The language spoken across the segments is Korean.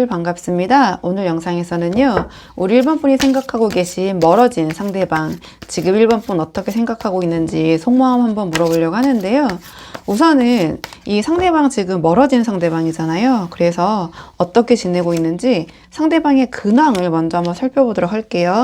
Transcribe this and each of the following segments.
반갑습니다. 오늘 영상에서는요, 우리 1번 분이 생각하고 계신 멀어진 상대방, 지금 1번 분 어떻게 생각하고 있는지 속마음 한번 물어보려고 하는데요. 우선은 이 상대방 지금 멀어진 상대방이잖아요. 그래서 어떻게 지내고 있는지 상대방의 근황을 먼저 한번 살펴보도록 할게요.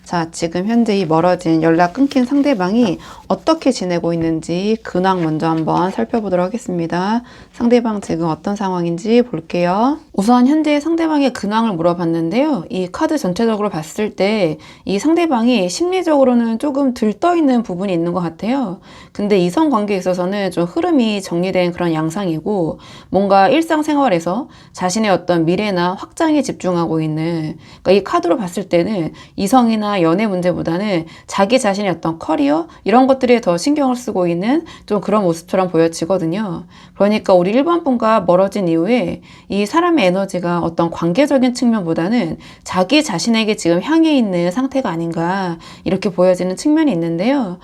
자, 지금 현재 이 멀어진 연락 끊긴 상대방이 어떻게 지내고 있는지 근황 먼저 한번 살펴보도록 하겠습니다. 상대방 지금 어떤 상황인지 볼게요. 우선 현재 상대방의 근황을 물어봤는데요. 이 카드 전체적으로 봤을 때 이 상대방이 심리적으로는 조금 들떠있는 부분이 있는 것 같아요. 근데 이성 관계에 있어서는 좀 흐름이 정리된 그런 양상이고, 뭔가 일상생활에서 자신의 어떤 미래나 확장에 집중하고 있는, 그러니까 이 카드로 봤을 때는 이성이나 연애 문제보다는 자기 자신의 어떤 커리어 이런 것들에 더 신경을 쓰고 있는 좀 그런 모습처럼 보여지거든요. 그러니까 우리 1번 분과 멀어진 이후에 이 사람의 에너지가 어떤 관계적인 측면보다는 자기 자신에게 지금 향해 있는 상태가 아닌가 이렇게 보여지는 측면이 있는데요.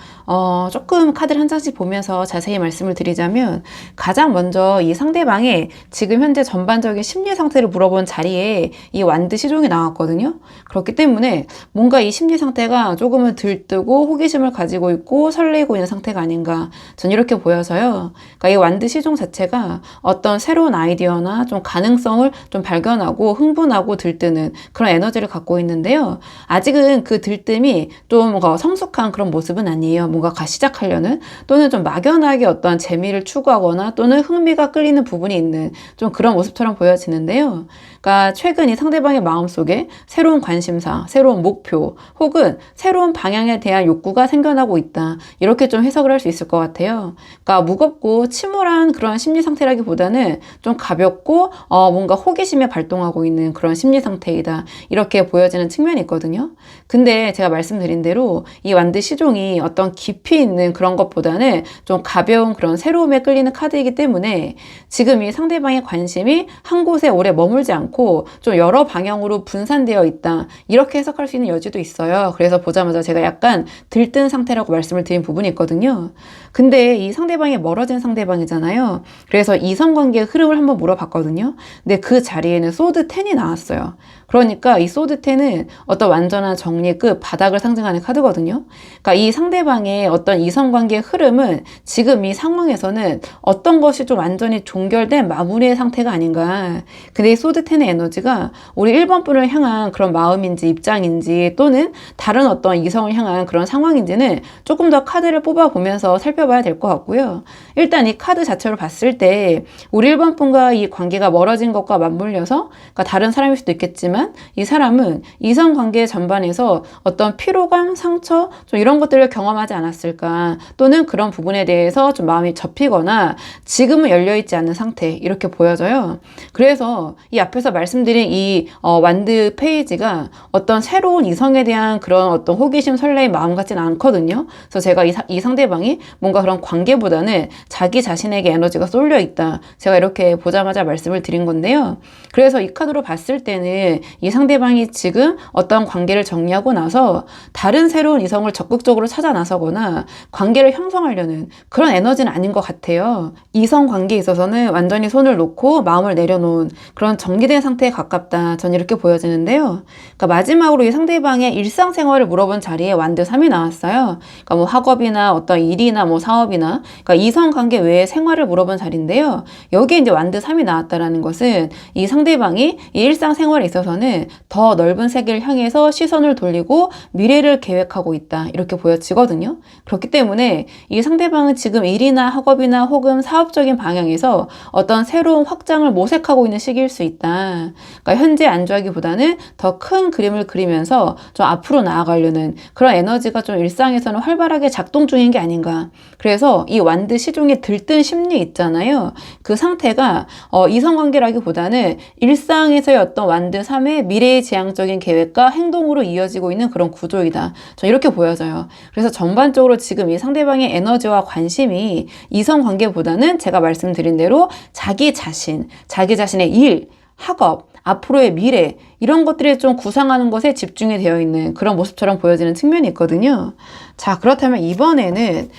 조금 카드를 한 장씩 보면서 자세히 말씀을 드리자면, 가장 먼저 이 상대방의 지금 현재 전반적인 심리 상태를 물어본 자리에 이 완드 시종이 나왔거든요. 그렇기 때문에 뭔가 이 심리 상태가 조금은 들뜨고 호기심을 가지고 있고 설레고 있는 상태가 아닌가, 전 이렇게 보여서요. 그러니까 이 완드 시종 자체가 어떤 새로운 아이디어나 좀 가능성을 좀 발견하고 흥분하고 들뜨는 그런 에너지를 갖고 있는데요. 아직은 그 들뜸이 좀 뭔가 성숙한 그런 모습은 아니에요. 뭔가 시작하려는, 또는 좀 막연하게 어떤 재미를 추구하거나 또는 흥미가 끌리는 부분이 있는 좀 그런 모습처럼 보여지는데요. 그러니까 최근 이 상대방의 마음속에 새로운 관심사, 새로운 목표, 혹은 새로운 방향에 대한 욕구가 생겨나고 있다. 이렇게 좀 해석을 할 수 있을 것 같아요. 그러니까 무겁고 침울한 그런 심리 상태라기보다는 좀 가볍고 뭔가 호기심에 발동하고 있는 그런 심리 상태이다. 이렇게 보여지는 측면이 있거든요. 근데 제가 말씀드린 대로 이 완드 시종이 어떤 깊이 있는 그런 것보다는 좀 가벼운 그런 새로움에 끌리는 카드이기 때문에 지금 이 상대방의 관심이 한 곳에 오래 머물지 않고 좀 여러 방향으로 분산되어 있다. 이렇게 해석할 수 있는 여지도 있어요. 그래서 보자마자 제가 약간 들뜬 상태라고 말씀을 드린 부분이 있거든요. 근데 이 상대방이 멀어진 상대방이잖아요. 그래서 이성관계의 흐름을 한번 물어봤거든요. 근데 그 자리에는 소드 10이 나왔어요. 그러니까 이 소드 10은 어떤 완전한 정리 끝, 바닥을 상징하는 카드거든요. 그러니까 이 상대방의 어떤 이성관계의 흐름은 지금 이 상황에서는 어떤 것이 좀 완전히 종결된 마무리의 상태가 아닌가. 근데 이 소드 10의 에너지가 우리 1번 분을 향한 그런 마음인지 입장인지 또는 다른 어떤 이성을 향한 그런 상황인지는 조금 더 카드를 뽑아보면서 살펴봐야 될 것 같고요. 일단 이 카드 자체로 봤을 때 우리 1번 분과 이 관계가 멀어진 것과 맞물려서, 그러니까 다른 사람일 수도 있겠지만 이 사람은 이성관계 전반에서 어떤 피로감, 상처 좀 이런 것들을 경험하지 않았을까, 또는 그런 부분에 대해서 좀 마음이 접히거나 지금은 열려있지 않은 상태, 이렇게 보여져요. 그래서 이 앞에서 말씀드린 이 완드 페이지가 어떤 새로운 이성에 대한 그런 어떤 호기심, 설레임, 마음 같지는 않거든요. 그래서 제가 이 상대방이 뭔가 그런 관계보다는 자기 자신에게 에너지가 쏠려 있다, 제가 이렇게 보자마자 말씀을 드린 건데요. 그래서 이 카드로 봤을 때는 이 상대방이 지금 어떤 관계를 정리하고 나서 다른 새로운 이성을 적극적으로 찾아 나서거나 관계를 형성하려는 그런 에너지는 아닌 것 같아요. 이성 관계에 있어서는 완전히 손을 놓고 마음을 내려놓은 그런 정리된 상태에 가깝다, 전 이렇게 보여지는데요. 그러니까 마지막으로 이 상대방의 일상생활을 물어본 자리에 완드 3이 나왔어요. 그러니까 뭐 학업이나 어떤 일이나 뭐 사업이나, 그러니까 이성 관계 외의 생활을 물어본 자리인데요. 여기에 이제 완드 3이 나왔다라는 것은 이 상대방이 이 일상생활에 있어서는 더 넓은 세계를 향해서 시선을 돌리고 미래를 계획하고 있다, 이렇게 보여지거든요. 그렇기 때문에 이 상대방은 지금 일이나 학업이나 혹은 사업적인 방향에서 어떤 새로운 확장을 모색하고 있는 시기일 수 있다. 그러니까 현재 안주하기보다는 더 큰 그림을 그리면서 좀 앞으로 나아가려는 그런 에너지가 좀 일상에서는 활발하게 작동 중인 게 아닌가. 그래서 이 완드 시종의 들뜬 심리 있잖아요. 그 상태가 이성관계라기보다는 일상에서의 어떤 완드 3의 미래의 지향적인 계획과 행동으로 이어지고 있는 그런 구조이다, 저 이렇게 보여져요. 그래서 전반적으로 지금 이 상대방의 에너지와 관심이 이성관계보다는 제가 말씀드린 대로 자기 자신, 자기 자신의 일, 학업, 앞으로의 미래 이런 것들이 좀 구상하는 것에 집중이 되어 있는 그런 모습처럼 보여지는 측면이 있거든요. 자, 그렇다면 이번에는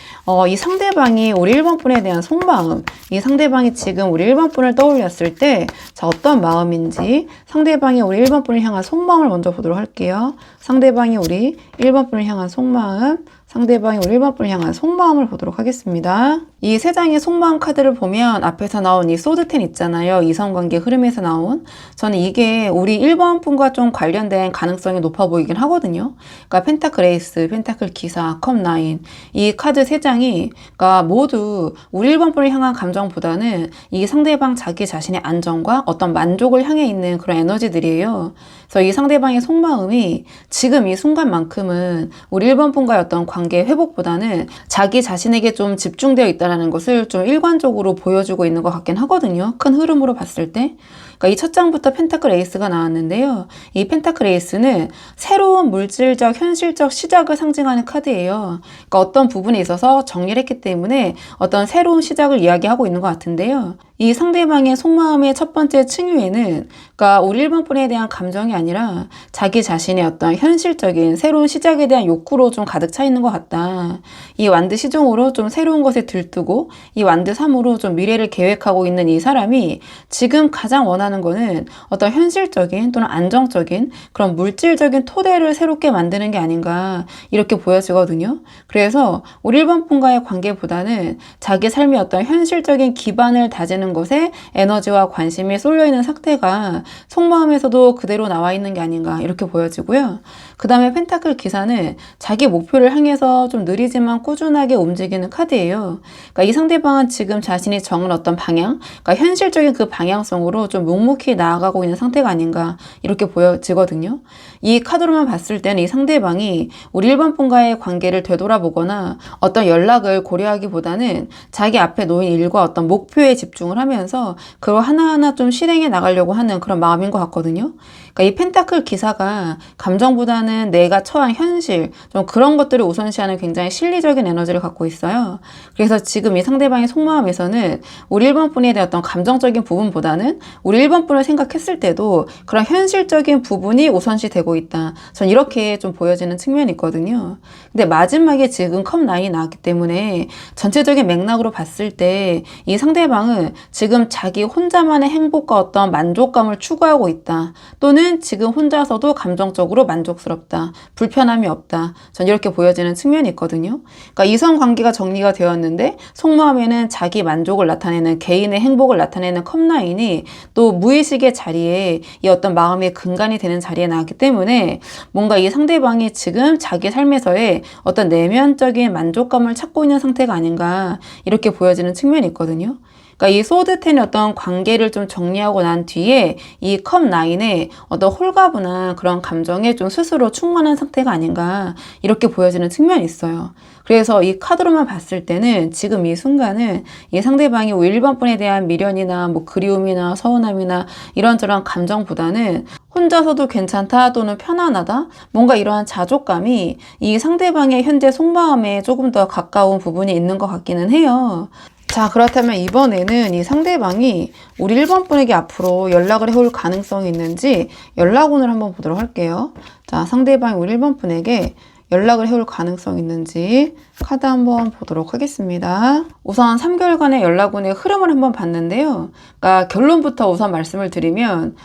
이 상대방이 우리 1번 분에 대한 속마음, 이 상대방이 지금 우리 1번 분을 떠올렸을 때 자, 어떤 마음인지 상대방이 우리 1번 분을 향한 속마음을 먼저 보도록 할게요. 상대방이 우리 1번 분을 향한 속마음, 상대방이 우리 1번 분을 향한 속마음을 보도록 하겠습니다. 이 세 장의 속마음 카드를 보면 앞에서 나온 이 소드10 있잖아요. 이성관계 흐름에서 나온. 저는 이게 우리 1번 분과 좀 관련된 가능성이 높아 보이긴 하거든요. 그러니까 펜타클 에이스, 펜타클 기사, 컵 9. 이 카드 세 장이 그러니까 모두 우리 1번 분을 향한 감정보다는 이 상대방 자기 자신의 안정과 어떤 만족을 향해 있는 그런 에너지들이에요. 그래서 이 상대방의 속마음이 지금 이 순간만큼은 우리 1번 분과의 어떤 관계 회복보다는 자기 자신에게 좀 집중되어 있다는 것을 좀 일관적으로 보여주고 있는 것 같긴 하거든요. 큰 흐름으로 봤을 때. 그러니까 이 첫 장부터 펜타클 에이스가 나왔는데요. 이 펜타클 에이스는 새로운 물질적, 현실적 시작을 상징하는 카드예요. 그러니까 어떤 부분에 있어서 정리를 했기 때문에 어떤 새로운 시작을 이야기하고 있는 것 같은데요. 이 상대방의 속마음의 첫 번째 층위에는 그러니까 우리 1번 분에 대한 감정이 아니라 자기 자신의 어떤 현실적인 새로운 시작에 대한 욕구로 좀 가득 차 있는 것 같다. 이 완드 시종으로 좀 새로운 것에 들뜨고 이 완드 3으로 좀 미래를 계획하고 있는 이 사람이 지금 가장 원하는 거는 어떤 현실적인 또는 안정적인 그런 물질적인 토대를 새롭게 만드는 게 아닌가 이렇게 보여지거든요. 그래서 우리 1번 분과의 관계보다는 자기 삶의 어떤 현실적인 기반을 다지는 것에 에너지와 관심이 쏠려있는 상태가 속마음에서도 그대로 나와 있는 게 아닌가 이렇게 보여지고요. 그 다음에 펜타클 기사는 자기 목표를 향해서 좀 느리지만 꾸준하게 움직이는 카드예요. 그러니까 이 상대방은 지금 자신이 정한 어떤 방향, 그러니까 현실적인 그 방향성으로 좀 묵묵히 나아가고 있는 상태가 아닌가 이렇게 보여지거든요. 이 카드로만 봤을 때는 이 상대방이 우리 1번 분과의 관계를 되돌아보거나 어떤 연락을 고려하기보다는 자기 앞에 놓인 일과 어떤 목표에 집중을 하면서 그걸 하나하나 좀 실행해 나가려고 하는 그런 마음인 것 같거든요. 그러니까 이 펜타클 기사가 감정보다는 내가 처한 현실, 좀 그런 것들을 우선시하는 굉장히 실리적인 에너지를 갖고 있어요. 그래서 지금 이 상대방의 속마음에서는 우리 1번 분에 대한 어떤 감정적인 부분보다는 우리 1번 분을 생각했을 때도 그런 현실적인 부분이 우선시 되고 있다. 전 이렇게 좀 보여지는 측면이 있거든요. 근데 마지막에 지금 컵 9이 나왔기 때문에 전체적인 맥락으로 봤을 때 이 상대방은 지금 자기 혼자만의 행복과 어떤 만족감을 추구하고 있다. 또는 지금 혼자서도 감정적으로 만족스럽다. 불편함이 없다. 전 이렇게 보여지는 측면이 있거든요. 그러니까 이성 관계가 정리가 되었는데 속마음에는 자기 만족을 나타내는 개인의 행복을 나타내는 컵 9이 또 무의식의 자리에 이 어떤 마음의 근간이 되는 자리에 나왔기 때문에 뭔가 이 상대방이 지금 자기 삶에서의 어떤 내면적인 만족감을 찾고 있는 상태가 아닌가 이렇게 보여지는 측면이 있거든요. 그러니까 이 소드10의 어떤 관계를 좀 정리하고 난 뒤에 이 컵 9의 어떤 홀가분한 그런 감정에 좀 스스로 충만한 상태가 아닌가 이렇게 보여지는 측면이 있어요. 그래서 이 카드로만 봤을 때는 지금 이 순간은 이 상대방이 1번 분에 대한 미련이나 뭐 그리움이나 서운함이나 이런저런 감정보다는 혼자서도 괜찮다 또는 편안하다 뭔가 이러한 자족감이 이 상대방의 현재 속마음에 조금 더 가까운 부분이 있는 것 같기는 해요. 자, 그렇다면 이번에는 이 상대방이 우리 1번 분에게 앞으로 연락을 해올 가능성이 있는지 연락운을 한번 보도록 할게요. 자, 상대방이 우리 1번 분에게 연락을 해올 가능성이 있는지 카드 한번 보도록 하겠습니다. 우선 3개월간의 연락운의 흐름을 한번 봤는데요. 그러니까 결론부터 우선 말씀을 드리면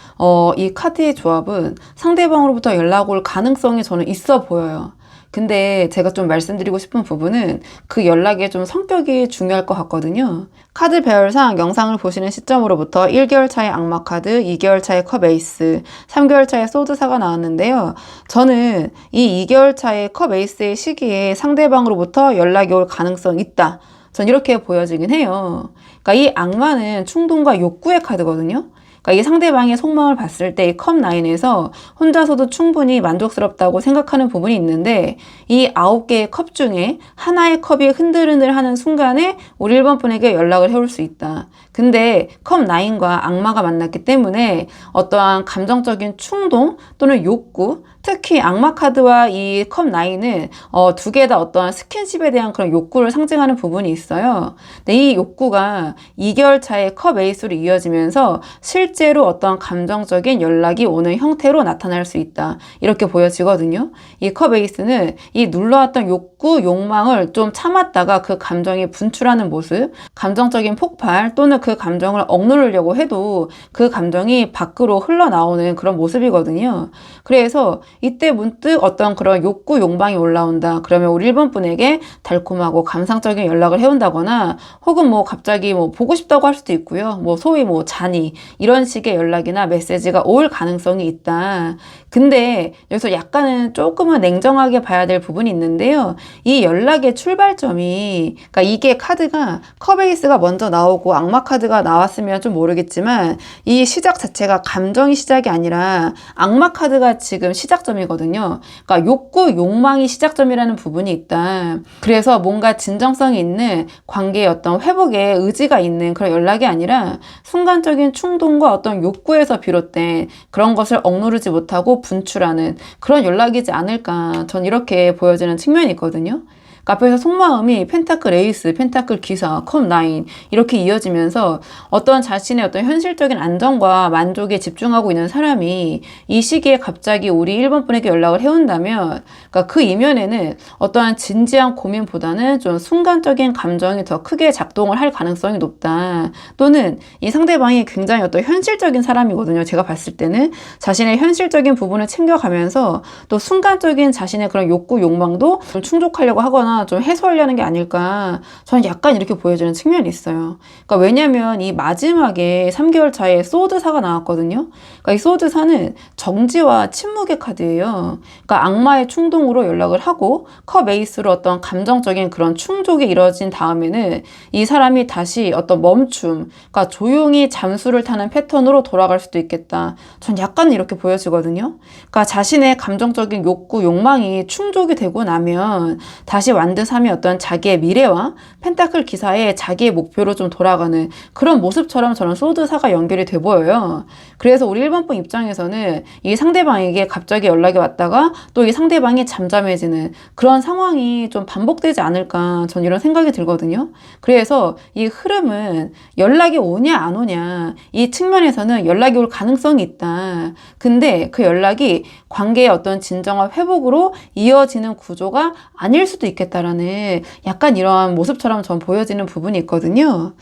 이 카드의 조합은 상대방으로부터 연락 올 가능성이 저는 있어 보여요. 근데 제가 좀 말씀드리고 싶은 부분은 그 연락의 좀 성격이 중요할 것 같거든요. 카드 배열상 영상을 보시는 시점으로부터 1개월 차의 악마 카드, 2개월 차의 컵 에이스, 3개월 차의 소드사가 나왔는데요. 저는 이 2개월 차의 컵 에이스의 시기에 상대방으로부터 연락이 올 가능성이 있다. 전 이렇게 보여지긴 해요. 그러니까 이 악마는 충동과 욕구의 카드거든요. 그러니까 이 상대방의 속마음을 봤을 때 이 컵 9에서 혼자서도 충분히 만족스럽다고 생각하는 부분이 있는데 이 9개의 컵 중에 하나의 컵이 흔들흔들하는 순간에 우리 1번 분에게 연락을 해올 수 있다. 근데 컵 9과 악마가 만났기 때문에 어떠한 감정적인 충동 또는 욕구 특히 악마 카드와 이 컵 9은 두 개 다 어떠한 스킨십에 대한 그런 욕구를 상징하는 부분이 있어요. 근데 이 욕구가 2개월 차에 컵 에이스로 이어지면서 실제로 어떠한 감정적인 연락이 오는 형태로 나타날 수 있다. 이렇게 보여지거든요. 이 컵 에이스는 이 눌러왔던 욕구, 욕망을 좀 참았다가 그 감정이 분출하는 모습, 감정적인 폭발 또는 그 감정을 억누르려고 해도 그 감정이 밖으로 흘러나오는 그런 모습이거든요. 그래서 이때 문득 어떤 그런 욕구, 욕망이 올라온다. 그러면 우리 1번 분에게 달콤하고 감상적인 연락을 해온다거나 혹은 뭐 갑자기 뭐 보고 싶다고 할 수도 있고요. 뭐 소위 뭐 잔이 이런 식의 연락이나 메시지가 올 가능성이 있다. 근데 여기서 약간은 조금은 냉정하게 봐야 될 부분이 있는데요. 이 연락의 출발점이, 그러니까 이게 카드가 컵 에이스가 먼저 나오고 악마 카드가 나왔으면 좀 모르겠지만 이 시작 자체가 감정이 시작이 아니라 악마 카드가 지금 시작점이거든요. 그러니까 욕구, 욕망이 시작점이라는 부분이 있다. 그래서 뭔가 진정성이 있는 관계의 어떤 회복에 의지가 있는 그런 연락이 아니라 순간적인 충동과 어떤 욕구에서 비롯된 그런 것을 억누르지 못하고 분출하는 그런 연락이지 않을까, 전 이렇게 보여지는 측면이 있거든요. 앞에서 속마음이 펜타클 에이스, 펜타클 기사, 컵 9 이렇게 이어지면서 어떤 자신의 어떤 현실적인 안정과 만족에 집중하고 있는 사람이 이 시기에 갑자기 우리 1번 분에게 연락을 해온다면, 그러니까 그 이면에는 어떠한 진지한 고민보다는 좀 순간적인 감정이 더 크게 작동을 할 가능성이 높다. 또는 이 상대방이 굉장히 어떤 현실적인 사람이거든요. 제가 봤을 때는 자신의 현실적인 부분을 챙겨가면서 또 순간적인 자신의 그런 욕구, 욕망도 좀 충족하려고 하거나 좀 해소하려는 게 아닐까, 저는 약간 이렇게 보여지는 측면이 있어요. 그러니까 왜냐면 이 마지막에 3개월 차에 소드사가 나왔거든요. 그러니까 이 소드사는 정지와 침묵의 카드예요. 그러니까 악마의 충동으로 연락을 하고 컵 에이스로 어떤 감정적인 그런 충족이 이루어진 다음에는 이 사람이 다시 어떤 멈춤, 그러니까 조용히 잠수를 타는 패턴으로 돌아갈 수도 있겠다. 전 약간 이렇게 보여지거든요. 그러니까 자신의 감정적인 욕구, 욕망이 충족이 되고 나면 다시 완드삼이 어떤 자기의 미래와 펜타클 기사의 자기의 목표로 좀 돌아가는 그런 모습처럼 저는 소드사가 연결이 돼 보여요. 그래서 우리 1번 분 입장에서는 이 상대방에게 갑자기 연락이 왔다가 또 이 상대방이 잠잠해지는 그런 상황이 좀 반복되지 않을까, 전 이런 생각이 들거든요. 그래서 이 흐름은 연락이 오냐 안 오냐, 이 측면에서는 연락이 올 가능성이 있다. 근데 그 연락이 관계의 어떤 진정한 회복으로 이어지는 구조가 아닐 수도 있겠다라는 약간 이러한 모습처럼 전 보여지는 부분이 있거든요.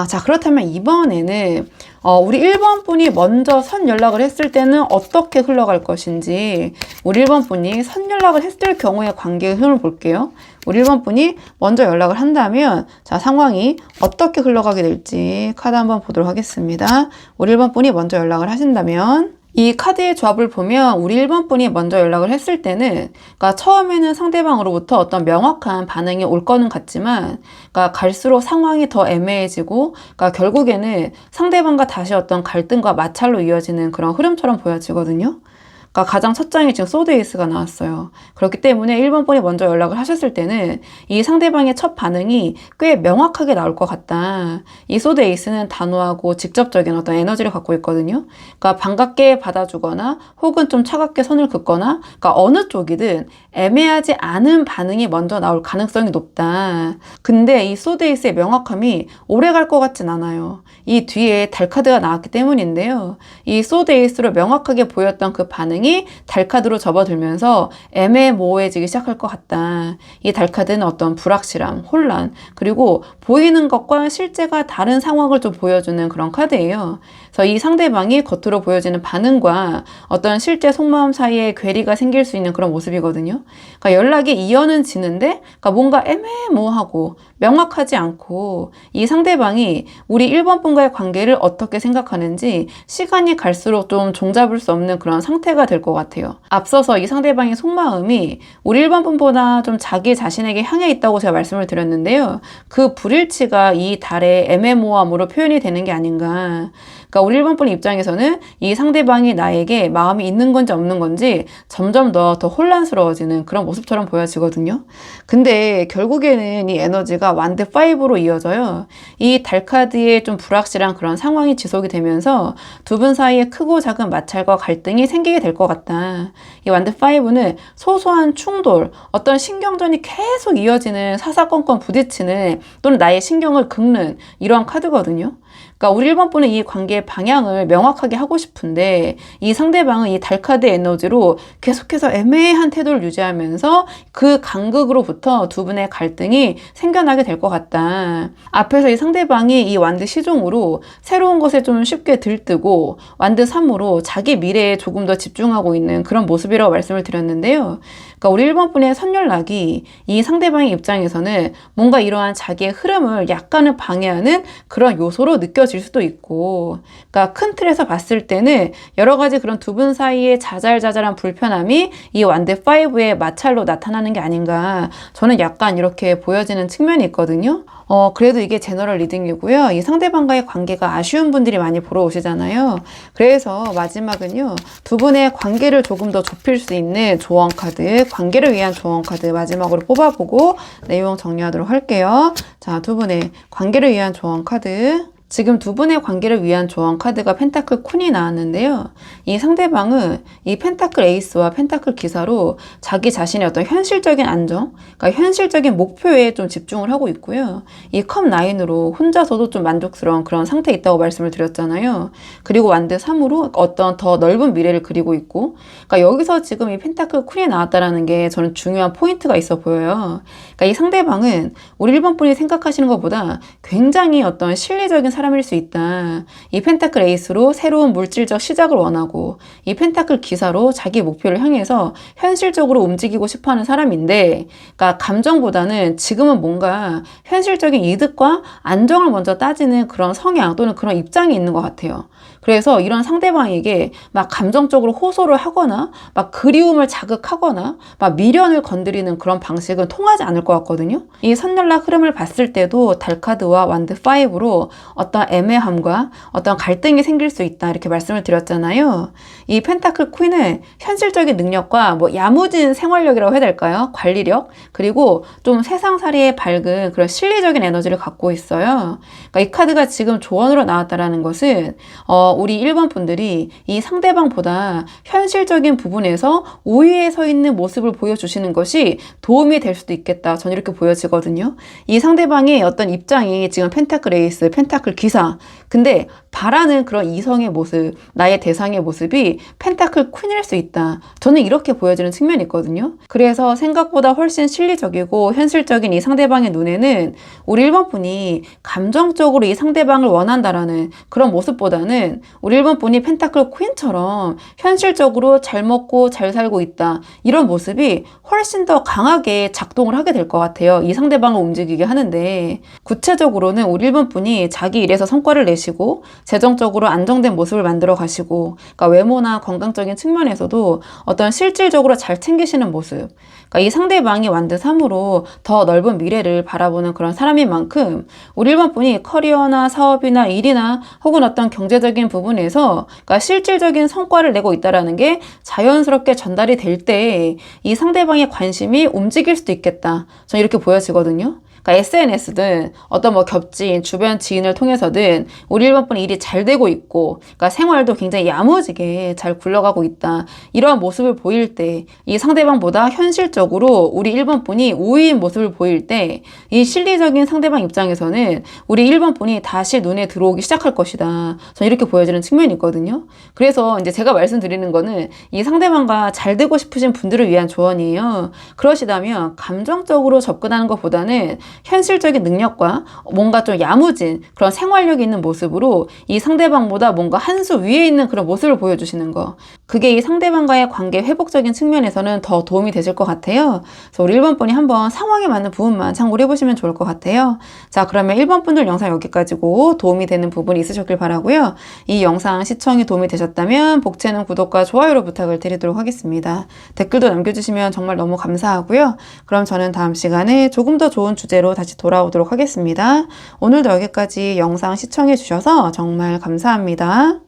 자, 그렇다면 이번에는 우리 1번 분이 먼저 선 연락을 했을 때는 어떻게 흘러갈 것인지, 우리 1번 분이 선 연락을 했을 경우의 관계의 흐름을 볼게요. 우리 1번 분이 먼저 연락을 한다면 자, 상황이 어떻게 흘러가게 될지 카드 한번 보도록 하겠습니다. 우리 1번 분이 먼저 연락을 하신다면 이 카드의 조합을 보면 우리 1번 분이 먼저 연락을 했을 때는, 그러니까 처음에는 상대방으로부터 어떤 명확한 반응이 올 거는 같지만, 그러니까 갈수록 상황이 더 애매해지고, 그러니까 결국에는 상대방과 다시 어떤 갈등과 마찰로 이어지는 그런 흐름처럼 보여지거든요. 그러니까 가장 첫 장에 지금 소드 에이스가 나왔어요. 그렇기 때문에 1번 분이 먼저 연락을 하셨을 때는 이 상대방의 첫 반응이 꽤 명확하게 나올 것 같다. 이 소드 에이스는 단호하고 직접적인 어떤 에너지를 갖고 있거든요. 그러니까 반갑게 받아주거나 혹은 좀 차갑게 선을 긋거나, 그러니까 어느 쪽이든 애매하지 않은 반응이 먼저 나올 가능성이 높다. 근데 이 소드 에이스의 명확함이 오래 갈 것 같진 않아요. 이 뒤에 달 카드가 나왔기 때문인데요. 이 소드 에이스로 명확하게 보였던 그 반응이 달 카드로 접어들면서 애매모호해지기 시작할 것 같다. 이 달 카드는 어떤 불확실함, 혼란, 그리고 보이는 것과 실제가 다른 상황을 좀 보여주는 그런 카드예요. 그래서 이 상대방이 겉으로 보여지는 반응과 어떤 실제 속마음 사이에 괴리가 생길 수 있는 그런 모습이거든요. 그러니까 연락이 이어는 지는데, 그러니까 뭔가 애매모호하고 명확하지 않고, 이 상대방이 우리 1번 분과의 관계를 어떻게 생각하는지 시간이 갈수록 좀 종잡을 수 없는 그런 상태가 될 것 같아요. 앞서서 이 상대방의 속마음이 우리 1번 분보다 좀 자기 자신에게 향해 있다고 제가 말씀을 드렸는데요. 그 불일치가 이 달의 애매모호함으로 표현이 되는 게 아닌가. 그러니까 우리 1번 분 입장에서는 이 상대방이 나에게 마음이 있는 건지 없는 건지 점점 더 혼란스러워지는 그런 모습처럼 보여지거든요. 근데 결국에는 이 에너지가 완드 5로 이어져요. 이 달 카드의 좀 불확실한 그런 상황이 지속이 되면서 두 분 사이에 크고 작은 마찰과 갈등이 생기게 될 것 같다. 이 완드 5는 소소한 충돌, 어떤 신경전이 계속 이어지는 사사건건 부딪히는 또는 나의 신경을 긁는 이러한 카드거든요. 그러니까 우리 1번 분은 이 관계의 방향을 명확하게 하고 싶은데 이 상대방은 이 달카드 에너지로 계속해서 애매한 태도를 유지하면서 그 간극으로부터 두 분의 갈등이 생겨나게 될 것 같다. 앞에서 이 상대방이 이 완드 시종으로 새로운 것에 좀 쉽게 들뜨고 완드 3으로 자기 미래에 조금 더 집중하고 있는 그런 모습이라고 말씀을 드렸는데요. 그러니까 우리 1번 분의 선열락이 이 상대방의 입장에서는 뭔가 이러한 자기의 흐름을 약간은 방해하는 그런 요소로 느껴질 수도 있고, 그러니까 큰 틀에서 봤을 때는 여러 가지 그런 두 분 사이의 자잘자잘한 불편함이 이 완드 5의 마찰로 나타나는 게 아닌가, 저는 약간 이렇게 보여지는 측면이 있거든요. 그래도 이게 제너럴 리딩이고요. 이 상대방과의 관계가 아쉬운 분들이 많이 보러 오시잖아요. 그래서 마지막은요, 두 분의 관계를 조금 더 좁힐 수 있는 조언 카드, 관계를 위한 조언 카드 마지막으로 뽑아보고 내용 정리하도록 할게요. 자, 두 분의 관계를 위한 조언 카드. 지금 두 분의 관계를 위한 조언 카드가 펜타클 퀸이 나왔는데요. 이 상대방은 이 펜타클 에이스와 펜타클 기사로 자기 자신의 어떤 현실적인 안정, 그러니까 현실적인 목표에 좀 집중을 하고 있고요. 이 컵 라인으로 혼자서도 좀 만족스러운 그런 상태에 있다고 말씀을 드렸잖아요. 그리고 완드 3으로 어떤 더 넓은 미래를 그리고 있고, 그러니까 여기서 지금 이 펜타클 퀸이 나왔다라는 게 저는 중요한 포인트가 있어 보여요. 그러니까 이 상대방은 우리 1번 분이 생각하시는 것보다 굉장히 어떤 실리적인 사람일 수 있다. 이 펜타클 에이스로 새로운 물질적 시작을 원하고 이 펜타클 기사로 자기 목표를 향해서 현실적으로 움직이고 싶어하는 사람인데, 그러니까 감정보다는 지금은 뭔가 현실적인 이득과 안정을 먼저 따지는 그런 성향 또는 그런 입장이 있는 것 같아요. 그래서 이런 상대방에게 막 감정적으로 호소를 하거나 막 그리움을 자극하거나 막 미련을 건드리는 그런 방식은 통하지 않을 것 같거든요. 이 선연락 흐름을 봤을 때도 달카드와 완드 5로 어떤 애매함과 어떤 갈등이 생길 수 있다 이렇게 말씀을 드렸잖아요. 이 펜타클 퀸은 현실적인 능력과 뭐 야무진 생활력이라고 해야 될까요? 관리력, 그리고 좀 세상살이에 밝은 그런 실리적인 에너지를 갖고 있어요. 그러니까 이 카드가 지금 조언으로 나왔다라는 것은 우리 1번 분들이 이 상대방보다 현실적인 부분에서 우위에 서 있는 모습을 보여주시는 것이 도움이 될 수도 있겠다. 저는 이렇게 보여지거든요. 이 상대방의 어떤 입장이 지금 펜타클 에이스, 펜타클 기사, 근데 바라는 그런 이성의 모습, 나의 대상의 모습이 펜타클 퀸일 수 있다. 저는 이렇게 보여지는 측면이 있거든요. 그래서 생각보다 훨씬 실리적이고 현실적인 이 상대방의 눈에는 우리 1번 분이 감정적으로 이 상대방을 원한다라는 그런 모습보다는 우리 1번 분이 펜타클 퀸처럼 현실적으로 잘 먹고 잘 살고 있다. 이런 모습이 훨씬 더 강하게 작동을 하게 될 것 같아요. 이 상대방을 움직이게 하는데, 구체적으로는 우리 1번 분이 자기 일에서 성과를 내시고 재정적으로 안정된 모습을 만들어 가시고, 그러니까 외모나 건강적인 측면에서도 어떤 실질적으로 잘 챙기시는 모습, 그러니까 이 상대방이 완드 3으로 더 넓은 미래를 바라보는 그런 사람인 만큼 우리 1번 분이 커리어나 사업이나 일이나 혹은 어떤 경제적인 부분에서 그러니까 실질적인 성과를 내고 있다는 게 자연스럽게 전달이 될 때 이 상대방의 관심이 움직일 수도 있겠다. 저는 이렇게 보여지거든요. 그러니까 SNS든 어떤 뭐 겹친 주변 지인을 통해서든 우리 1번 분이 일이 잘 되고 있고, 그러니까 생활도 굉장히 야무지게 잘 굴러가고 있다. 이러한 모습을 보일 때 이 상대방보다 현실적으로 우리 1번 분이 우위인 모습을 보일 때 이 실리적인 상대방 입장에서는 우리 1번 분이 다시 눈에 들어오기 시작할 것이다. 저는 이렇게 보여지는 측면이 있거든요. 그래서 이제 제가 말씀드리는 거는 이 상대방과 잘 되고 싶으신 분들을 위한 조언이에요. 그러시다면 감정적으로 접근하는 것보다는 현실적인 능력과 뭔가 좀 야무진 그런 생활력이 있는 모습으로 이 상대방보다 뭔가 한 수 위에 있는 그런 모습을 보여주시는 거. 그게 이 상대방과의 관계 회복적인 측면에서는 더 도움이 되실 것 같아요. 그래서 우리 1번 분이 한번 상황에 맞는 부분만 참고를 해보시면 좋을 것 같아요. 자, 그러면 1번 분들 영상 여기까지고 도움이 되는 부분이 있으셨길 바라고요. 이 영상 시청이 도움이 되셨다면 복채는 구독과 좋아요로 부탁을 드리도록 하겠습니다. 댓글도 남겨주시면 정말 너무 감사하고요. 그럼 저는 다음 시간에 조금 더 좋은 주제로 다시 돌아오도록 하겠습니다. 오늘도 여기까지 영상 시청해 주셔서 정말 감사합니다.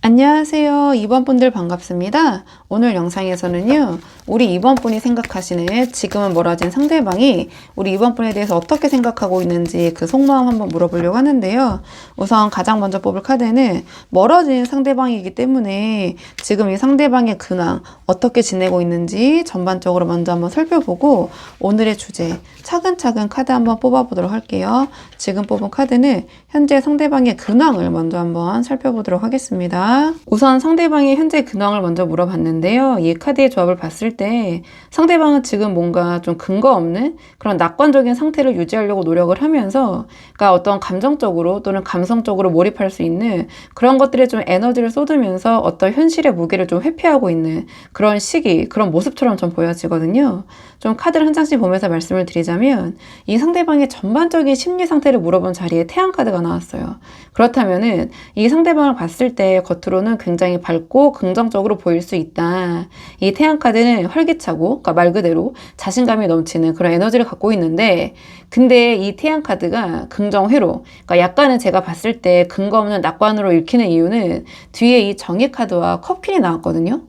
안녕하세요. 2번 분들 반갑습니다. 오늘 영상에서는요, 우리 2번 분이 생각하시는 지금은 멀어진 상대방이 우리 2번 분에 대해서 어떻게 생각하고 있는지 그 속마음 한번 물어보려고 하는데요. 우선 가장 먼저 뽑을 카드는 멀어진 상대방이기 때문에 지금 이 상대방의 근황, 어떻게 지내고 있는지 전반적으로 먼저 한번 살펴보고 오늘의 주제, 차근차근 카드 한번 뽑아보도록 할게요. 지금 뽑은 카드는 현재 상대방의 근황을 먼저 한번 살펴보도록 하겠습니다. 우선 상대방의 현재 근황을 먼저 물어봤는데요. 이 카드의 조합을 봤을 때 상대방은 지금 뭔가 좀 근거 없는 그런 낙관적인 상태를 유지하려고 노력을 하면서, 그러니까 어떤 감정적으로 또는 감성적으로 몰입할 수 있는 그런 것들에 좀 에너지를 쏟으면서 어떤 현실의 무게를 좀 회피하고 있는 그런 시기, 그런 모습처럼 좀 보여지거든요. 좀 카드를 한 장씩 보면서 말씀을 드리자면 이 상대방의 전반적인 심리 상태를 물어본 자리에 태양 카드가 나왔어요. 그렇다면은 이 상대방을 봤을 때 겉으로는 굉장히 밝고 긍정적으로 보일 수 있다. 이 태양 카드는 활기차고, 그러니까 말 그대로 자신감이 넘치는 그런 에너지를 갖고 있는데, 근데 이 태양 카드가 긍정회로, 그러니까 약간은 제가 봤을 때 근거 없는 낙관으로 읽히는 이유는 뒤에 이 정의 카드와 컵퀸이 나왔거든요.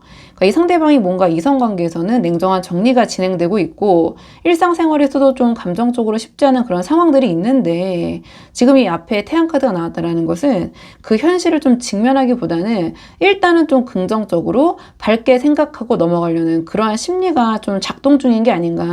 이 상대방이 뭔가 이성관계에서는 냉정한 정리가 진행되고 있고 일상생활에서도 좀 감정적으로 쉽지 않은 그런 상황들이 있는데, 지금 이 앞에 태양카드가 나왔다는 것은 그 현실을 좀 직면하기보다는 일단은 좀 긍정적으로 밝게 생각하고 넘어가려는 그러한 심리가 좀 작동 중인 게 아닌가.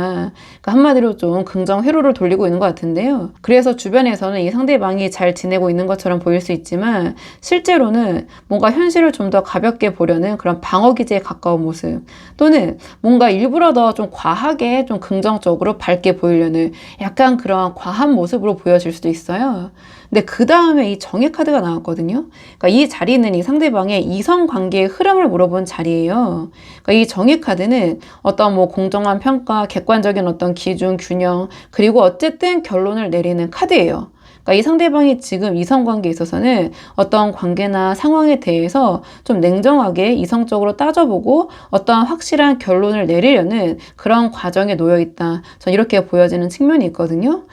그러니까 한마디로 좀 긍정 회로를 돌리고 있는 것 같은데요. 그래서 주변에서는 이 상대방이 잘 지내고 있는 것처럼 보일 수 있지만 실제로는 뭔가 현실을 좀 더 가볍게 보려는 그런 방어 기제에 가까운 모습, 또는 뭔가 일부러 더 좀 과하게 좀 긍정적으로 밝게 보이려는 약간 그런 과한 모습으로 보여질 수도 있어요. 근데 그 다음에 이 정의 카드가 나왔거든요. 그러니까 이 자리는 이 상대방의 이성 관계의 흐름을 물어본 자리예요. 그러니까 이 정의 카드는 어떤 뭐 공정한 평가, 객관적인 어떤 기준, 균형, 그리고 어쨌든 결론을 내리는 카드예요. 그러니까 이 상대방이 지금 이성관계에 있어서는 어떤 관계나 상황에 대해서 좀 냉정하게 이성적으로 따져보고 어떤 확실한 결론을 내리려는 그런 과정에 놓여 있다. 전 이렇게 보여지는 측면이 있거든요.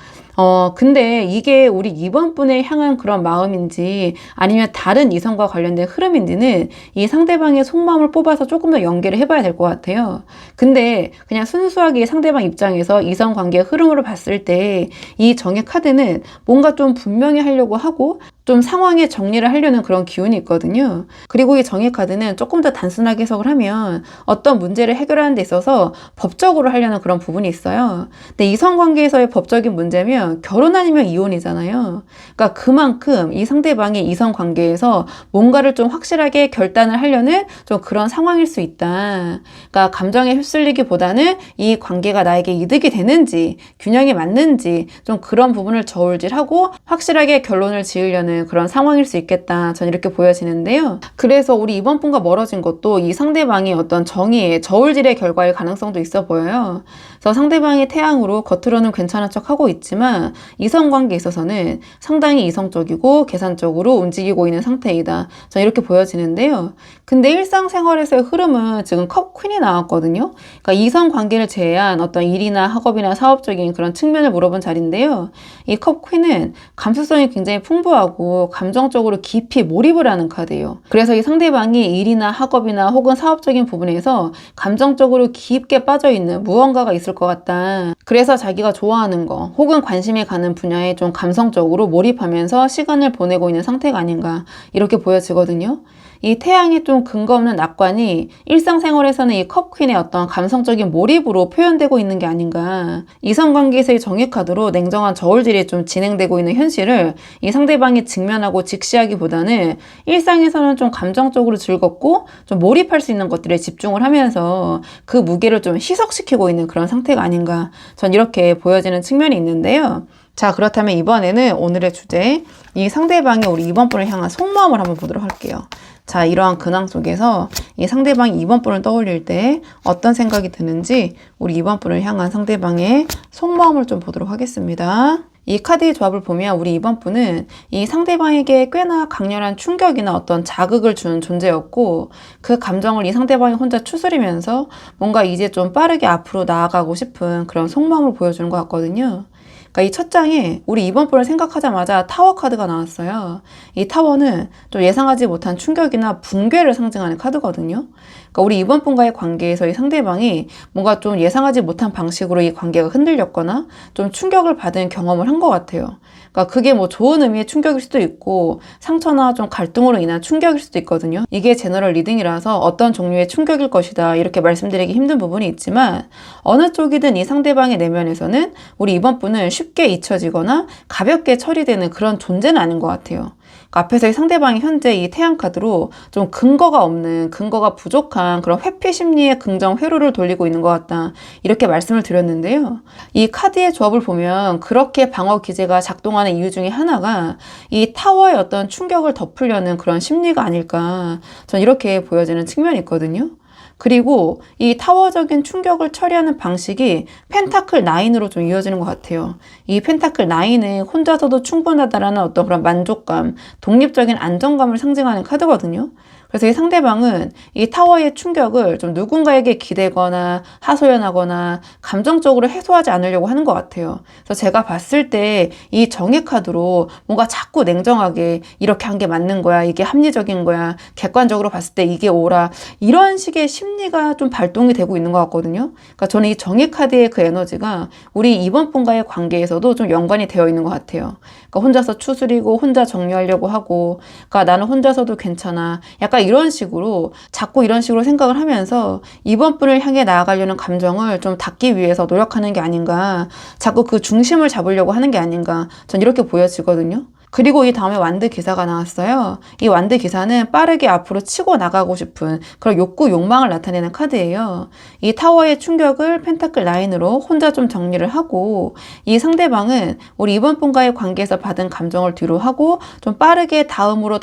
근데 이게 우리 2번 분에 향한 그런 마음인지 아니면 다른 이성과 관련된 흐름인지는 이 상대방의 속마음을 뽑아서 조금 더 연계를 해봐야 될 것 같아요. 근데 그냥 순수하게 상대방 입장에서 이성 관계의 흐름으로 봤을 때 이 정의 카드는 뭔가 좀 분명히 하려고 하고 좀 상황에 정리를 하려는 그런 기운이 있거든요. 그리고 이 정의 카드는 조금 더 단순하게 해석을 하면 어떤 문제를 해결하는 데 있어서 법적으로 하려는 그런 부분이 있어요. 근데 이성관계에서의 법적인 문제면 결혼 아니면 이혼이잖아요. 그러니까 그만큼 이 상대방이 이성관계에서 뭔가를 좀 확실하게 결단을 하려는 좀 그런 상황일 수 있다. 그러니까 감정에 휩쓸리기보다는 이 관계가 나에게 이득이 되는지 균형이 맞는지 좀 그런 부분을 저울질하고 확실하게 결론을 지으려는 그런 상황일 수 있겠다. 전 이렇게 보여지는데요. 그래서 우리 2번 분과 멀어진 것도 이 상대방이 어떤 정의의 저울질의 결과일 가능성도 있어 보여요. 그래서 상대방이 태양으로 겉으로는 괜찮은 척 하고 있지만 이성관계에 있어서는 상당히 이성적이고 계산적으로 움직이고 있는 상태이다. 전 이렇게 보여지는데요. 근데 일상생활에서의 흐름은 지금 컵 퀸이 나왔거든요. 그러니까 이성관계를 제외한 어떤 일이나 학업이나 사업적인 그런 측면을 물어본 자리인데요. 이 컵 퀸은 감수성이 굉장히 풍부하고 감정적으로 깊이 몰입을 하는 카드예요. 그래서 이 상대방이 일이나 학업이나 혹은 사업적인 부분에서 감정적으로 깊게 빠져있는 무언가가 있을 것 같다. 그래서 자기가 좋아하는 거 혹은 관심이 가는 분야에 좀 감성적으로 몰입하면서 시간을 보내고 있는 상태가 아닌가 이렇게 보여지거든요. 이 태양의 좀 근거 없는 낙관이 일상생활에서는 이 컵퀸의 어떤 감성적인 몰입으로 표현되고 있는 게 아닌가. 이성관계에서의 정의카드로 냉정한 저울질이 좀 진행되고 있는 현실을 이 상대방이 직면하고 직시하기보다는 일상에서는 좀 감정적으로 즐겁고 좀 몰입할 수 있는 것들에 집중을 하면서 그 무게를 좀 희석시키고 있는 그런 상태가 아닌가. 전 이렇게 보여지는 측면이 있는데요. 자, 그렇다면 이번에는 오늘의 주제, 이 상대방이 우리 2번 분을 향한 속마음을 한번 보도록 할게요. 자, 이러한 근황 속에서 이 상대방이 2번 분을 떠올릴 때 어떤 생각이 드는지 우리 2번 분을 향한 상대방의 속마음을 좀 보도록 하겠습니다. 이 카드의 조합을 보면 우리 2번 분은 이 상대방에게 꽤나 강렬한 충격이나 어떤 자극을 주는 존재였고, 그 감정을 이 상대방이 혼자 추스리면서 뭔가 이제 좀 빠르게 앞으로 나아가고 싶은 그런 속마음을 보여주는 것 같거든요. 그러니까 이 첫 장에 우리 2번 분을 생각하자마자 타워 카드가 나왔어요. 이 타워는 좀 예상하지 못한 충격이나 붕괴를 상징하는 카드거든요. 그러니까 우리 2번 분과의 관계에서 이 상대방이 뭔가 좀 예상하지 못한 방식으로 이 관계가 흔들렸거나 좀 충격을 받은 경험을 한 것 같아요. 그러니까 그게 뭐 좋은 의미의 충격일 수도 있고 상처나 좀 갈등으로 인한 충격일 수도 있거든요. 이게 제너럴 리딩이라서 어떤 종류의 충격일 것이다 이렇게 말씀드리기 힘든 부분이 있지만, 어느 쪽이든 이 상대방의 내면에서는 우리 2번 분은 쉽게 잊혀지거나 가볍게 처리되는 그런 존재는 아닌 것 같아요. 그러니까 앞에서 이 상대방이 현재 이 태양 카드로 좀 근거가 없는, 근거가 부족한 그런 회피 심리의 긍정 회로를 돌리고 있는 것 같다 이렇게 말씀을 드렸는데요. 이 카드의 조합을 보면 그렇게 방어 기제가 작동하는 이유 중에 하나가 이 타워의 어떤 충격을 덮으려는 그런 심리가 아닐까, 전 이렇게 보여지는 측면이 있거든요. 그리고 이 타워적인 충격을 처리하는 방식이 펜타클 9으로 좀 이어지는 것 같아요. 이 펜타클 9은 혼자서도 충분하다라는 어떤 그런 만족감, 독립적인 안정감을 상징하는 카드거든요. 그래서 이 상대방은 이 타워의 충격을 좀 누군가에게 기대거나 하소연하거나 감정적으로 해소하지 않으려고 하는 것 같아요. 그래서 제가 봤을 때 이 정의 카드로 뭔가 자꾸 냉정하게 이렇게 한 게 맞는 거야, 이게 합리적인 거야, 객관적으로 봤을 때 이게 옳아, 이런 식의 심리가 좀 발동이 되고 있는 것 같거든요. 그러니까 저는 이 정의 카드의 그 에너지가 우리 2번 분과의 관계에서도 좀 연관이 되어 있는 것 같아요. 그러니까 혼자서 추스리고 혼자 정리하려고 하고, 그러니까 나는 혼자서도 괜찮아, 약간 이런 식으로 자꾸 이런 식으로 생각을 하면서 2번 분을 향해 나아가려는 감정을 좀 닫기 위해서 노력하는 게 아닌가, 자꾸 그 중심을 잡으려고 하는 게 아닌가, 전 이렇게 보여지거든요. 그리고 이 다음에 완드 기사가 나왔어요. 이 완드 기사는 빠르게 앞으로 치고 나가고 싶은 그런 욕구, 욕망을 나타내는 카드예요. 이 타워의 충격을 펜타클 9으로 혼자 좀 정리를 하고, 이 상대방은 우리 이번 분과의 관계에서 받은 감정을 뒤로 하고 좀 빠르게 다음으로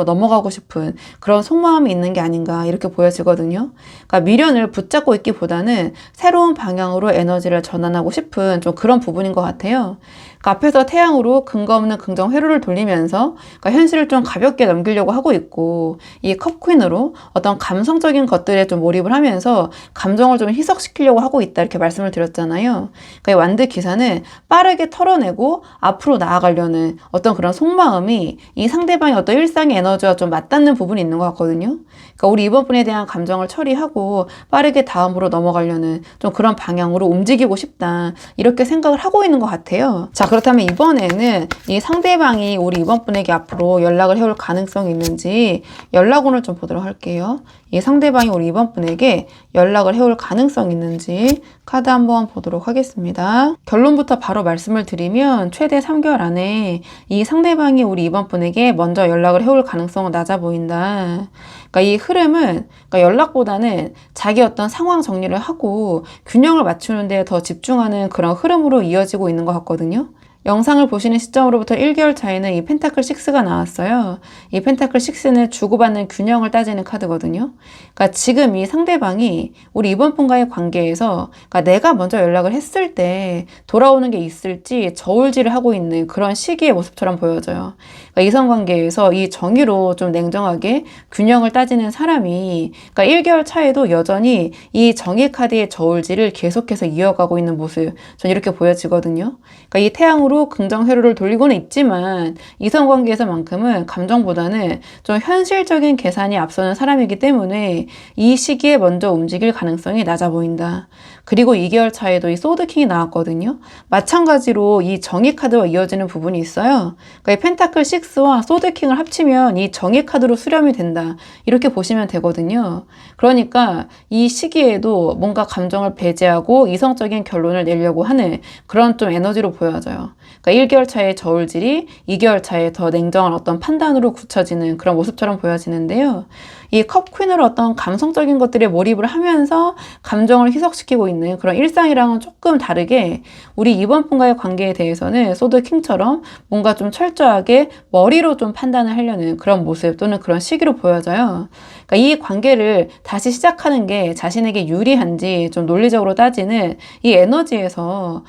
넘어가고 싶은 그런 속마음이 있는 게 아닌가 이렇게 보여지거든요. 그러니까 미련을 붙잡고 있기보다는 새로운 방향으로 에너지를 전환하고 싶은 좀 그런 부분인 것 같아요. 그러니까 앞에서 태양으로 근거 없는 긍정 회로를 돌리면서 그러니까 현실을 좀 가볍게 넘기려고 하고 있고, 이 컵퀸으로 어떤 감성적인 것들에 좀 몰입을 하면서 감정을 좀 희석시키려고 하고 있다 이렇게 말씀을 드렸잖아요. 그러니까 이 완드 기사는 빠르게 털어내고 앞으로 나아가려는 어떤 그런 속마음이 이 상대방의 어떤 일상의 에너지와 좀 맞닿는 부분이 있는 것 같거든요. 그러니까 우리 이번 분에 대한 감정을 처리하고 빠르게 다음으로 넘어가려는 좀 그런 방향으로 움직이고 싶다 이렇게 생각을 하고 있는 것 같아요. 자, 그렇다면 이번에는 이 상대방이 우리 이번 분에게 앞으로 연락을 해올 가능성이 있는지 연락운을 좀 보도록 할게요. 이 상대방이 우리 이번 분에게 연락을 해올 가능성이 있는지 카드 한번 보도록 하겠습니다. 결론부터 바로 말씀을 드리면 최대 3개월 안에 이 상대방이 우리 이번 분에게 먼저 연락을 해올 가능성은 낮아 보인다. 그러니까 이 흐름은 그러니까 연락보다는 자기 어떤 상황 정리를 하고 균형을 맞추는 데 더 집중하는 그런 흐름으로 이어지고 있는 것 같거든요. 영상을 보시는 시점으로부터 1개월 차이는 이 펜타클 6가 나왔어요. 이 펜타클 6는 주고받는 균형을 따지는 카드거든요. 그러니까 지금 이 상대방이 우리 이번 분과의 관계에서 그러니까 내가 먼저 연락을 했을 때 돌아오는 게 있을지 저울질을 하고 있는 그런 시기의 모습처럼 보여져요. 그러니까 이성관계에서 이 정의로 좀 냉정하게 균형을 따지는 사람이 그러니까 1개월 차에도 여전히 이 정의 카드의 저울질을 계속해서 이어가고 있는 모습, 전 이렇게 보여지거든요. 그러니까 이 태양으로 감정으로 긍정 회로를 돌리고는 있지만 이성관계에서만큼은 감정보다는 좀 현실적인 계산이 앞서는 사람이기 때문에 이 시기에 먼저 움직일 가능성이 낮아 보인다. 그리고 2개월 차에도 이 소드킹이 나왔거든요. 마찬가지로 이 정의 카드와 이어지는 부분이 있어요. 그러니까 이 펜타클 6와 소드킹을 합치면 이 정의 카드로 수렴이 된다. 이렇게 보시면 되거든요. 그러니까 이 시기에도 뭔가 감정을 배제하고 이성적인 결론을 내려고 하는 그런 좀 에너지로 보여져요. 그러니까 1개월 차의 저울질이 2개월 차에 더 냉정한 어떤 판단으로 굳혀지는 그런 모습처럼 보여지는데요. 이 컵퀸으로 어떤 감성적인 것들에 몰입을 하면서 감정을 희석시키고 있는 그런 일상이랑은 조금 다르게 우리 이번 분과의 관계에 대해서는 소드킹처럼 뭔가 좀 철저하게 머리로 좀 판단을 하려는 그런 모습 또는 그런 시기로 보여져요. 그러니까 이 관계를 다시 시작하는 게 자신에게 유리한지 좀 논리적으로 따지는 이 에너지에서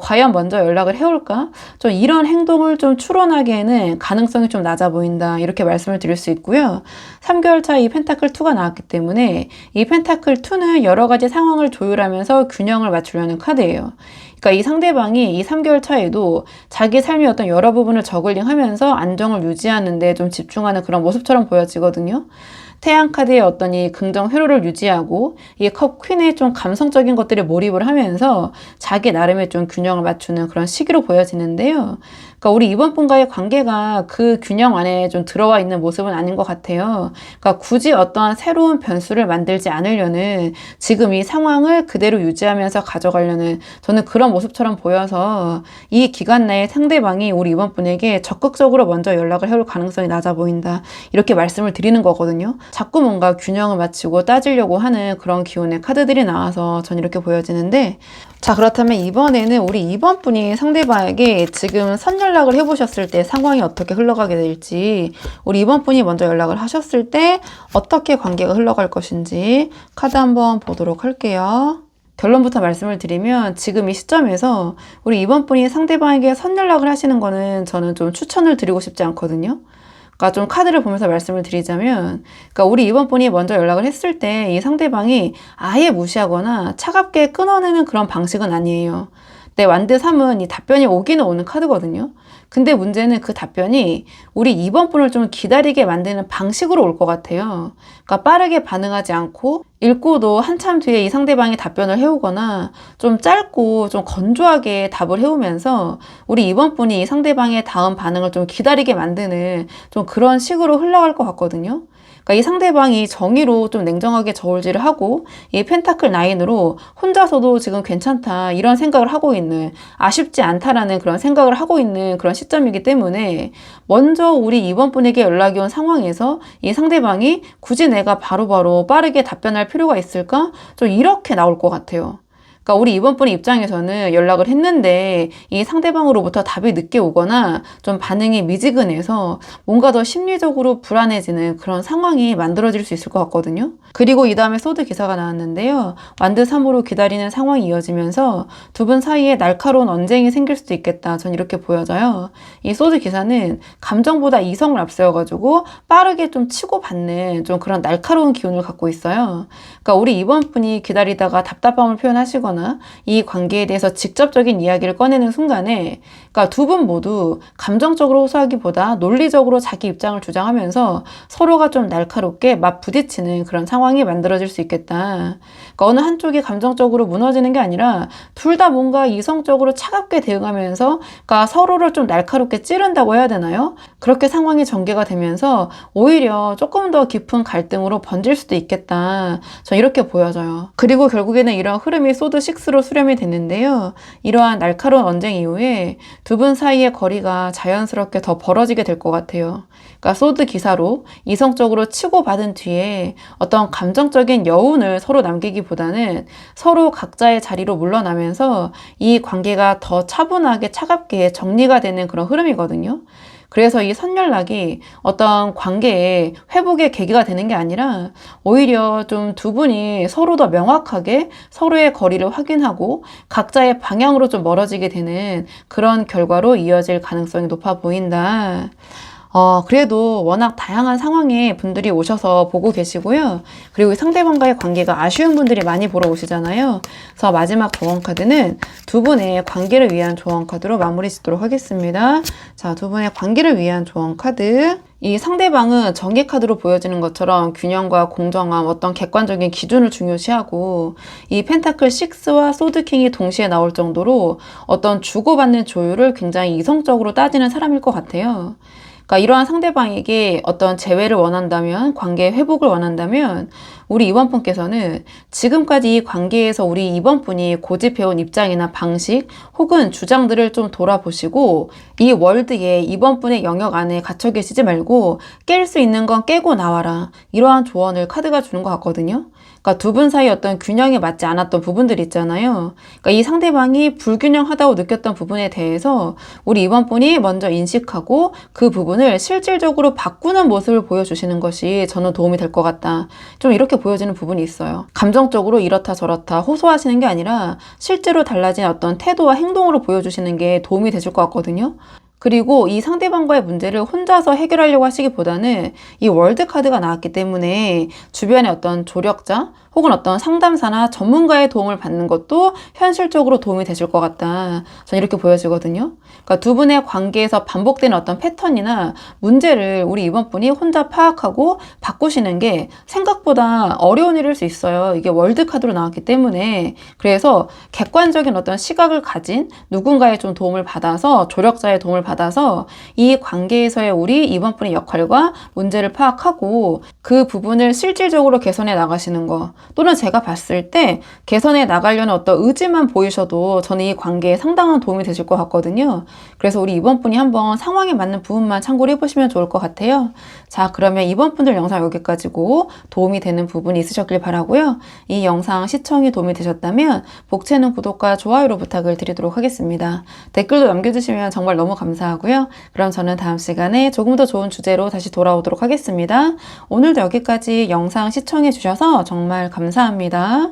과연 먼저 연락을 해올까? 좀 이런 행동을 좀 추론하기에는 가능성이 좀 낮아 보인다. 이렇게 말씀을 드릴 수 있고요. 3개월 차 이 펜타클 2가 나왔기 때문에 이 펜타클 2는 여러 가지 상황을 조율하면서 균형을 맞추려는 카드예요. 그러니까 이 상대방이 이 3개월 차에도 자기 삶의 어떤 여러 부분을 저글링하면서 안정을 유지하는 데 좀 집중하는 그런 모습처럼 보여지거든요. 태양 카드의 어떤 이 긍정 회로를 유지하고 이 컵 퀸의 좀 감성적인 것들에 몰입을 하면서 자기 나름의 좀 균형을 맞추는 그런 시기로 보여지는데요. 그러니까 우리 이번 분과의 관계가 그 균형 안에 좀 들어와 있는 모습은 아닌 것 같아요. 그러니까 굳이 어떠한 새로운 변수를 만들지 않으려는 지금 이 상황을 그대로 유지하면서 가져가려는 저는 그런 모습처럼 보여서 이 기간 내에 상대방이 우리 이번 분에게 적극적으로 먼저 연락을 해올 가능성이 낮아 보인다. 이렇게 말씀을 드리는 거거든요. 자꾸 뭔가 균형을 맞추고 따지려고 하는 그런 기운의 카드들이 나와서 전 이렇게 보여지는데, 자, 그렇다면 이번에는 우리 이번 분이 상대방에게 지금 선연락을 해보셨을 때 상황이 어떻게 흘러가게 될지, 우리 이번 분이 먼저 연락을 하셨을 때 어떻게 관계가 흘러갈 것인지 카드 한번 보도록 할게요. 결론부터 말씀을 드리면 지금 이 시점에서 우리 이번 분이 상대방에게 선연락을 하시는 거는 저는 좀 추천을 드리고 싶지 않거든요. 그러니까 좀 카드를 보면서 말씀을 드리자면, 그러니까 우리 이번 분이 먼저 연락을 했을 때 이 상대방이 아예 무시하거나 차갑게 끊어내는 그런 방식은 아니에요. 네, 완드 3은 이 답변이 오기는 오는 카드거든요. 근데 문제는 그 답변이 우리 이번 분을 좀 기다리게 만드는 방식으로 올 것 같아요. 그러니까 빠르게 반응하지 않고 읽고도 한참 뒤에 이 상대방이 답변을 해오거나 좀 짧고 좀 건조하게 답을 해오면서 우리 이번 분이 이 상대방의 다음 반응을 좀 기다리게 만드는 좀 그런 식으로 흘러갈 것 같거든요. 그러니까 이 상대방이 정의로 좀 냉정하게 저울질을 하고 이 펜타클 9으로 혼자서도 지금 괜찮다 이런 생각을 하고 있는, 아쉽지 않다라는 그런 생각을 하고 있는 그런 시점이기 때문에 먼저 우리 이번 분에게 연락이 온 상황에서 이 상대방이 굳이 내가 바로바로 빠르게 답변할 필요가 있을까? 좀 이렇게 나올 것 같아요. 그러니까 우리 이번 분의 입장에서는 연락을 했는데 이 상대방으로부터 답이 늦게 오거나 좀 반응이 미지근해서 뭔가 더 심리적으로 불안해지는 그런 상황이 만들어질 수 있을 것 같거든요. 그리고 이 다음에 소드 기사가 나왔는데요. 완드 3으로 기다리는 상황이 이어지면서 두 분 사이에 날카로운 언쟁이 생길 수도 있겠다. 전 이렇게 보여져요. 이 소드 기사는 감정보다 이성을 앞세워가지고 빠르게 좀 치고받는 좀 그런 날카로운 기운을 갖고 있어요. 그러니까 우리 이번 분이 기다리다가 답답함을 표현하시거나 이 관계에 대해서 직접적인 이야기를 꺼내는 순간에, 그러니까 두 분 모두 감정적으로 호소하기보다 논리적으로 자기 입장을 주장하면서 서로가 좀 날카롭게 맞 부딪히는 그런 상황이 만들어질 수 있겠다. 그러니까 어느 한쪽이 감정적으로 무너지는 게 아니라 둘 다 뭔가 이성적으로 차갑게 대응하면서, 그러니까 서로를 좀 날카롭게 찌른다고 해야 되나요? 그렇게 상황이 전개가 되면서 오히려 조금 더 깊은 갈등으로 번질 수도 있겠다. 전 이렇게 보여져요. 그리고 결국에는 이런 흐름이 소드 6로 수렴이 됐는데요. 이러한 날카로운 언쟁 이후에 두 분 사이의 거리가 자연스럽게 더 벌어지게 될 것 같아요. 그러니까 소드 기사로 이성적으로 치고받은 뒤에 어떤 감정적인 여운을 서로 남기기보다는 서로 각자의 자리로 물러나면서 이 관계가 더 차분하게 차갑게 정리가 되는 그런 흐름이거든요. 그래서 이 선연락이 어떤 관계의 회복의 계기가 되는 게 아니라 오히려 좀 두 분이 서로 더 명확하게 서로의 거리를 확인하고 각자의 방향으로 좀 멀어지게 되는 그런 결과로 이어질 가능성이 높아 보인다. 그래도 워낙 다양한 상황에 분들이 오셔서 보고 계시고요. 그리고 상대방과의 관계가 아쉬운 분들이 많이 보러 오시잖아요. 그래서 마지막 조언 카드는 두 분의 관계를 위한 조언 카드로 마무리 짓도록 하겠습니다. 자, 두 분의 관계를 위한 조언 카드. 이 상대방은 전개 카드로 보여지는 것처럼 균형과 공정함, 어떤 객관적인 기준을 중요시하고 이 펜타클 6와 소드킹이 동시에 나올 정도로 어떤 주고받는 조율을 굉장히 이성적으로 따지는 사람일 것 같아요. 그러니까 이러한 상대방에게 어떤 재회를 원한다면, 관계 회복을 원한다면 우리 이번 분께서는 지금까지 이 관계에서 우리 이번 분이 고집해온 입장이나 방식 혹은 주장들을 좀 돌아보시고 이 월드에 이번 분의 영역 안에 갇혀 계시지 말고 깰 수 있는 건 깨고 나와라. 이러한 조언을 카드가 주는 것 같거든요. 그러니까 두 분 사이 어떤 균형이 맞지 않았던 부분들 있잖아요. 그러니까 이 상대방이 불균형하다고 느꼈던 부분에 대해서 우리 이번 분이 먼저 인식하고 그 부분을 실질적으로 바꾸는 모습을 보여주시는 것이 저는 도움이 될 것 같다. 좀 이렇게 보여지는 부분이 있어요. 감정적으로 이렇다 저렇다 호소하시는 게 아니라 실제로 달라진 어떤 태도와 행동으로 보여주시는 게 도움이 되실 것 같거든요. 그리고 이 상대방과의 문제를 혼자서 해결하려고 하시기보다는 이 월드 카드가 나왔기 때문에 주변의 어떤 조력자 혹은 어떤 상담사나 전문가의 도움을 받는 것도 현실적으로 도움이 되실 것 같다. 저는 이렇게 보여지거든요. 그러니까 두 분의 관계에서 반복되는 어떤 패턴이나 문제를 우리 이번 분이 혼자 파악하고 바꾸시는 게 생각보다 어려운 일일 수 있어요. 이게 월드 카드로 나왔기 때문에. 그래서 객관적인 어떤 시각을 가진 누군가의 좀 도움을 받아서 조력자의 도움을 받아서 이 관계에서의 우리 이번 분의 역할과 문제를 파악하고 그 부분을 실질적으로 개선해 나가시는 거 또는 제가 봤을 때 개선해 나가려는 어떤 의지만 보이셔도 저는 이 관계에 상당한 도움이 되실 것 같거든요. 그래서 우리 이번 분이 한번 상황에 맞는 부분만 참고를 해보시면 좋을 것 같아요. 자, 그러면 이번 분들 영상 여기까지고 도움이 되는 부분이 있으셨길 바라고요. 이 영상 시청이 도움이 되셨다면 복채는 구독과 좋아요로 부탁을 드리도록 하겠습니다. 댓글도 남겨주시면 정말 너무 감사하고요. 그럼 저는 다음 시간에 조금 더 좋은 주제로 다시 돌아오도록 하겠습니다. 오늘도 여기까지 영상 시청해 주셔서 정말 감사합니다.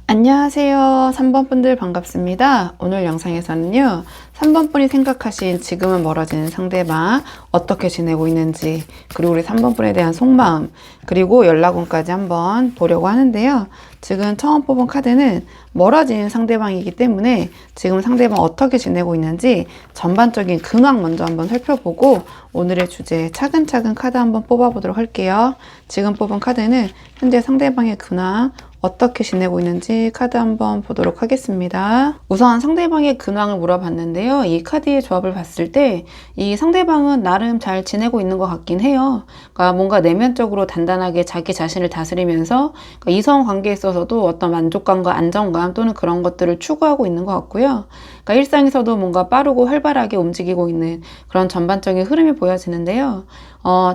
안녕하세요. 3번 분들 반갑습니다. 오늘 영상에서는요. 3번 분이 생각하신 지금은 멀어지는 상대방 어떻게 지내고 있는지 그리고 우리 3번 분에 대한 속마음 그리고 연락운까지 한번 보려고 하는데요. 지금 처음 뽑은 카드는 멀어진 상대방이기 때문에 지금 상대방 어떻게 지내고 있는지 전반적인 근황 먼저 한번 살펴보고 오늘의 주제 차근차근 카드 한번 뽑아보도록 할게요. 지금 뽑은 카드는 현재 상대방의 근황 어떻게 지내고 있는지 카드 한번 보도록 하겠습니다. 우선 상대방의 근황을 물어봤는데요. 이 카드의 조합을 봤을 때 이 상대방은 나름 잘 지내고 있는 것 같긴 해요. 그러니까 뭔가 내면적으로 단단하게 자기 자신을 다스리면서 그러니까 이성 관계에 있어서도 어떤 만족감과 안정감 또는 그런 것들을 추구하고 있는 것 같고요. 그러니까 일상에서도 뭔가 빠르고 활발하게 움직이고 있는 그런 전반적인 흐름이 보여지는데요.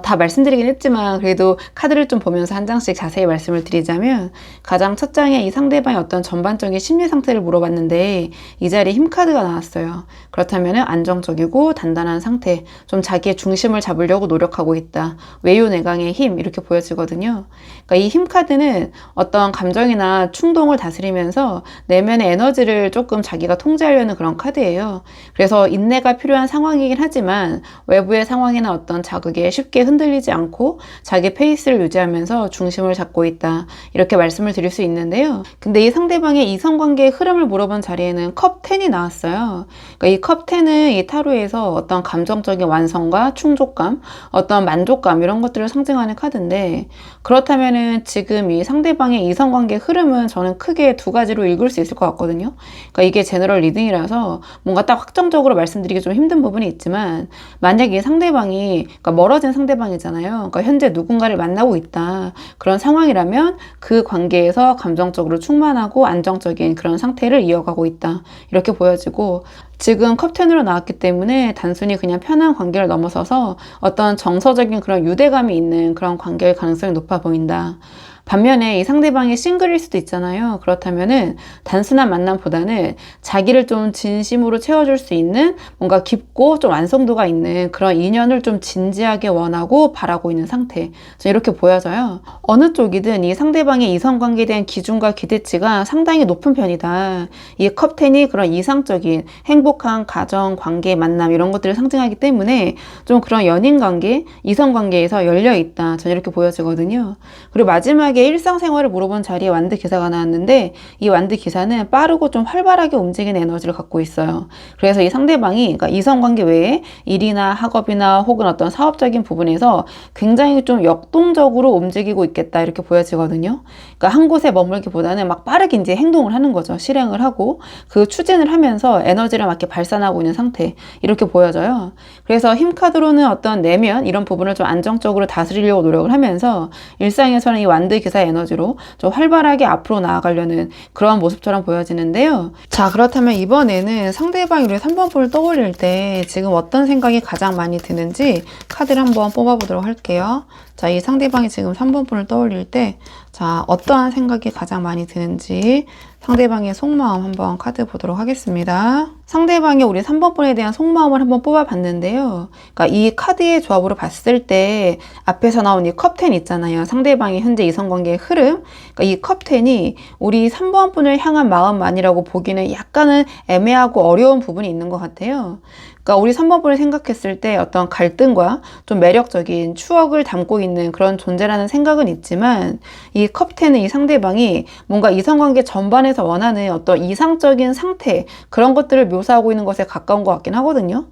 다 말씀드리긴 했지만 그래도 카드를 좀 보면서 한 장씩 자세히 말씀을 드리자면 가장 첫 장에 이 상대방의 어떤 전반적인 심리 상태를 물어봤는데 이 자리에 힘 카드가 나왔어요. 그렇다면 안정적이고 단단한 상태, 좀 자기의 중심을 잡으려고 노력하고 있다. 외유내강의 힘 이렇게 보여지거든요. 그러니까 이 힘 카드는 어떤 감정이나 충동을 다스리면서 내면의 에너지를 조금 자기가 통제하려는 그런 카드예요. 그래서 인내가 필요한 상황이긴 하지만 외부의 상황이나 어떤 자극에 쉽게 흔들리지 않고 자기 페이스를 유지하면서 중심을 잡고 있다. 이렇게 말씀을 드릴 수 있는데요. 근데 이 상대방의 이성관계의 흐름을 물어본 자리에는 컵 10이 나왔어요. 그러니까 이 컵 10은 이 타로에서 어떤 감정적인 완성과 충족감, 어떤 만족감 이런 것들을 상징하는 카드인데 그렇다면은 지금 이 상대방의 이성관계의 흐름은 저는 크게 두 가지로 읽을 수 있을 것 같거든요. 그러니까 이게 제너럴 리딩이라서 뭔가 딱 확정적으로 말씀드리기 좀 힘든 부분이 있지만 만약에 이 상대방이 그러니까 멀어진 상대방이잖아요. 그러니까 현재 누군가를 만나고 있다. 그런 상황이라면 그 관계에서 감정적으로 충만하고 안정적인 그런 상태를 이어가고 있다. 이렇게 보여지고 지금 컵10으로 나왔기 때문에 단순히 그냥 편한 관계를 넘어서서 어떤 정서적인 그런 유대감이 있는 그런 관계일 가능성이 높아 보인다. 반면에 이 상대방이 싱글일 수도 있잖아요. 그렇다면은 단순한 만남보다는 자기를 좀 진심으로 채워줄 수 있는 뭔가 깊고 좀 완성도가 있는 그런 인연을 좀 진지하게 원하고 바라고 있는 상태. 이렇게 보여져요. 어느 쪽이든 이 상대방의 이성관계에 대한 기준과 기대치가 상당히 높은 편이다. 이 컵10이 그런 이상적인 행복한 가정, 관계, 만남 이런 것들을 상징하기 때문에 좀 그런 연인관계, 이성관계에서 열려있다. 저는 이렇게 보여지거든요. 그리고 마지막에 일상생활을 물어본 자리에 완드 기사가 나왔는데 이 완드 기사는 빠르고 좀 활발하게 움직이는 에너지를 갖고 있어요. 그래서 이 상대방이 그러니까 이성관계 외에 일이나 학업이나 혹은 어떤 사업적인 부분에서 굉장히 좀 역동적으로 움직이고 있겠다 이렇게 보여지거든요. 그러니까 한 곳에 머물기보다는 막 빠르게 이제 행동을 하는 거죠. 실행을 하고 그 추진을 하면서 에너지를 막 이렇게 발산하고 있는 상태 이렇게 보여져요. 그래서 힘 카드로는 어떤 내면 이런 부분을 좀 안정적으로 다스리려고 노력을 하면서 일상에서는 이 완드 기사의 에너지로 좀 활발하게 앞으로 나아가려는 그런 모습처럼 보여지는데요. 자, 그렇다면 이번에는 상대방이 우리 3번 뿔을 떠올릴 때 지금 어떤 생각이 가장 많이 드는지 카드를 한번 뽑아보도록 할게요. 자, 이 상대방이 지금 3번 뿔을 떠올릴 때 자, 어떠한 생각이 가장 많이 드는지 상대방의 속마음 한번 카드 보도록 하겠습니다. 상대방이 우리 3번 뿔에 대한 속마음을 한번 뽑아봤는데요. 그러니까 이 카드의 조합으로 봤을 때 앞에서 나온 이 컵10 있잖아요. 상대방의 현재 이성관계의 흐름. 그러니까 이 컵10이 우리 3번 뿔을 향한 마음만이라고 보기는 약간은 애매하고 어려운 부분이 있는 것 같아요. 그러니까 우리 3번 뿔을 생각했을 때 어떤 갈등과 좀 매력적인 추억을 담고 있는 그런 존재라는 생각은 있지만 이 컵10은 이 상대방이 뭔가 이성관계 전반에서 원하는 어떤 이상적인 상태 그런 것들을 묘사하고 있는 것에 가까운 것 같긴 하거든요.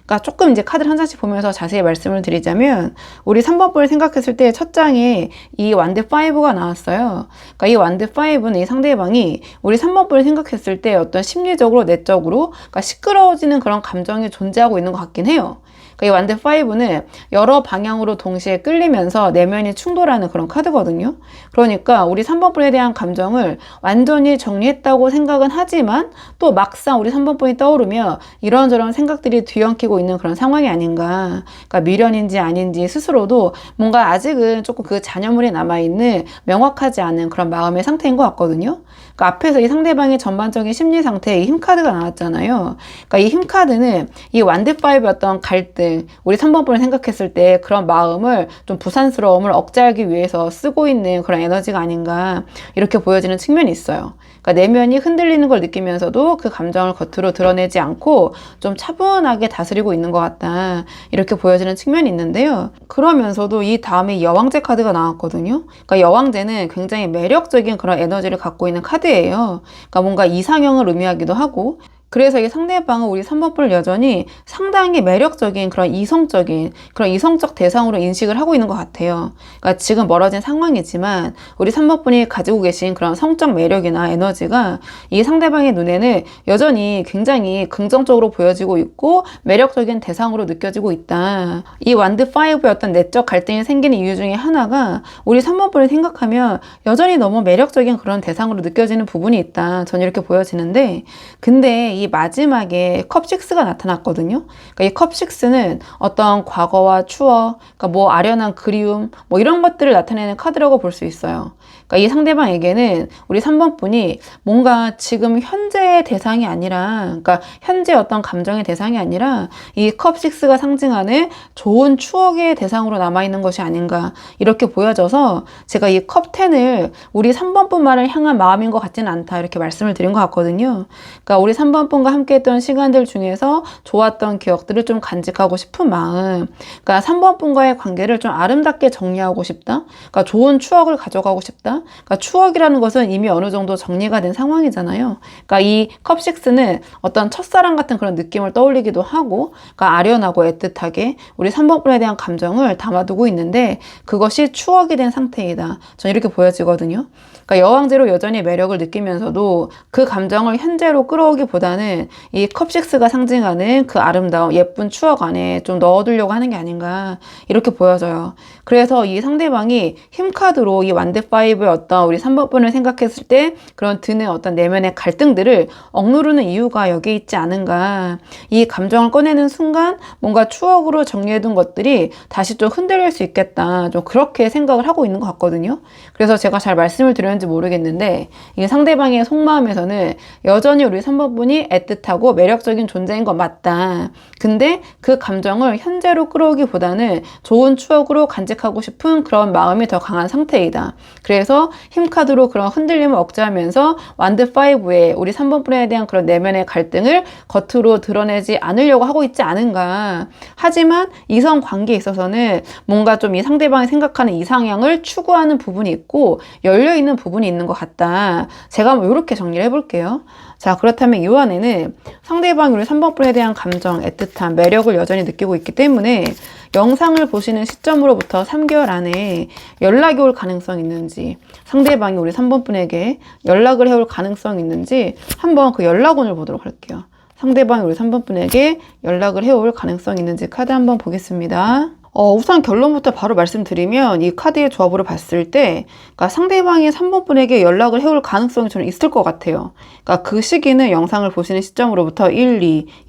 그러니까 조금 이제 카드를 한 장씩 보면서 자세히 말씀을 드리자면 우리 3번 뿔을 생각했을 때 첫 장에 이 완드 5가 나왔어요. 그러니까 이 완드 5는 이 상대방이 우리 3번 뿔을 생각했을 때 어떤 심리적으로 내적으로 그러니까 시끄러워지는 그런 감정이 존재하고 있는 것 같긴 해요. 이 완드 5는 여러 방향으로 동시에 끌리면서 내면이 충돌하는 그런 카드거든요. 그러니까 우리 3번 뿔에 대한 감정을 완전히 정리했다고 생각은 하지만 또 막상 우리 3번 뿔이 떠오르며 이런저런 생각들이 뒤엉키고 있는 그런 상황이 아닌가. 그러니까 미련인지 아닌지 스스로도 뭔가 아직은 조금 그 잔여물이 남아있는 명확하지 않은 그런 마음의 상태인 것 같거든요. 그러니까 앞에서 이 상대방의 전반적인 심리 상태에 이 힘 카드가 나왔잖아요. 그러니까 이 힘 카드는 이 완드 5의 어떤 갈등, 우리 3번 뿔을 생각했을 때 그런 마음을 좀 부산스러움을 억제하기 위해서 쓰고 있는 그런 에너지가 아닌가 이렇게 보여지는 측면이 있어요. 그러니까 내면이 흔들리는 걸 느끼면서도 그 감정을 겉으로 드러내지 않고 좀 차분하게 다스리고 있는 것 같다 이렇게 보여지는 측면이 있는데요. 그러면서도 이 다음에 여왕제 카드가 나왔거든요. 그러니까 여왕제는 굉장히 매력적인 그런 에너지를 갖고 있는 카드예요. 그러니까 뭔가 이상형을 의미하기도 하고 그래서 이 상대방은 우리 3번 뿔을 여전히 상당히 매력적인 그런 이성적 대상으로 인식을 하고 있는 것 같아요. 그러니까 지금 멀어진 상황이지만 우리 3번 뿔이 가지고 계신 그런 성적 매력이나 에너지가 이 상대방의 눈에는 여전히 굉장히 긍정적으로 보여지고 있고 매력적인 대상으로 느껴지고 있다. 이 완드 5의 어떤 내적 갈등이 생기는 이유 중에 하나가 우리 3번 뿔을 생각하면 여전히 너무 매력적인 그런 대상으로 느껴지는 부분이 있다. 저는 이렇게 보여지는데 근데 이 마지막에 컵6가 나타났거든요. 그러니까 이 컵6는 어떤 과거와 추억, 그러니까 뭐 아련한 그리움, 뭐 이런 것들을 나타내는 카드라고 볼 수 있어요. 그러니까 이 상대방에게는 우리 3번 분이 뭔가 지금 현재의 대상이 아니라, 그러니까 현재 어떤 감정의 대상이 아니라 이 컵6가 상징하는 좋은 추억의 대상으로 남아있는 것이 아닌가 이렇게 보여져서 제가 이 컵10을 우리 3번 분만을 향한 마음인 것 같지는 않다 이렇게 말씀을 드린 것 같거든요. 그러니까 우리 3번 분과 함께 했던 시간들 중에서 좋았던 기억들을 좀 간직하고 싶은 마음, 그러니까 3번 분과의 관계를 좀 아름답게 정리하고 싶다, 그러니까 좋은 추억을 가져가고 싶다. 그러니까 추억이라는 것은 이미 어느 정도 정리가 된 상황이잖아요. 그러니까 이 컵6는 어떤 첫사랑 같은 그런 느낌을 떠올리기도 하고, 그러니까 아련하고 애틋하게 우리 3번 분에 대한 감정을 담아두고 있는데 그것이 추억이 된 상태이다. 저는 이렇게 보여지거든요. 그러니까 여왕제로 여전히 매력을 느끼면서도 그 감정을 현재로 끌어오기보다는 이 컵6가 상징하는 그 아름다운 예쁜 추억 안에 좀 넣어두려고 하는 게 아닌가 이렇게 보여져요. 그래서 이 상대방이 힘카드로 이 완드5의 어떤 우리 3번 분을 생각했을 때 그런 드는 어떤 내면의 갈등들을 억누르는 이유가 여기 있지 않은가. 이 감정을 꺼내는 순간 뭔가 추억으로 정리해둔 것들이 다시 좀 흔들릴 수 있겠다. 좀 그렇게 생각을 하고 있는 것 같거든요. 그래서 제가 잘 말씀을 드렸는지 모르겠는데 이 상대방의 속마음에서는 여전히 우리 3번 분이 애틋하고 매력적인 존재인 건 맞다. 근데 그 감정을 현재로 끌어오기보다는 좋은 추억으로 간직하고 싶은 그런 마음이 더 강한 상태이다. 그래서 힘카드로 그런 흔들림을 억제하면서 완드5의 우리 3번 분에 대한 그런 내면의 갈등을 겉으로 드러내지 않으려고 하고 있지 않은가. 하지만 이성 관계에 있어서는 뭔가 좀 이 상대방이 생각하는 이상향을 추구하는 부분이 있고 열려있는 부분이 있는 것 같다. 제가 한번 이렇게 정리를 해볼게요. 자, 그렇다면 이 안에는 상대방이 우리 3번 분에 대한 감정, 애틋함, 매력을 여전히 느끼고 있기 때문에 영상을 보시는 시점으로부터 3개월 안에 연락이 올 가능성이 있는지, 상대방이 우리 3번 분에게 연락을 해올 가능성이 있는지 한번 그 연락원을 보도록 할게요. 상대방이 우리 3번 분에게 연락을 해올 가능성이 있는지 카드 한번 보겠습니다. 우선 결론부터 바로 말씀드리면 이 카드의 조합으로 봤을 때 그러니까 상대방이 3번 분에게 연락을 해올 가능성이 저는 있을 것 같아요. 그러니까 그 시기는 영상을 보시는 시점으로부터 1,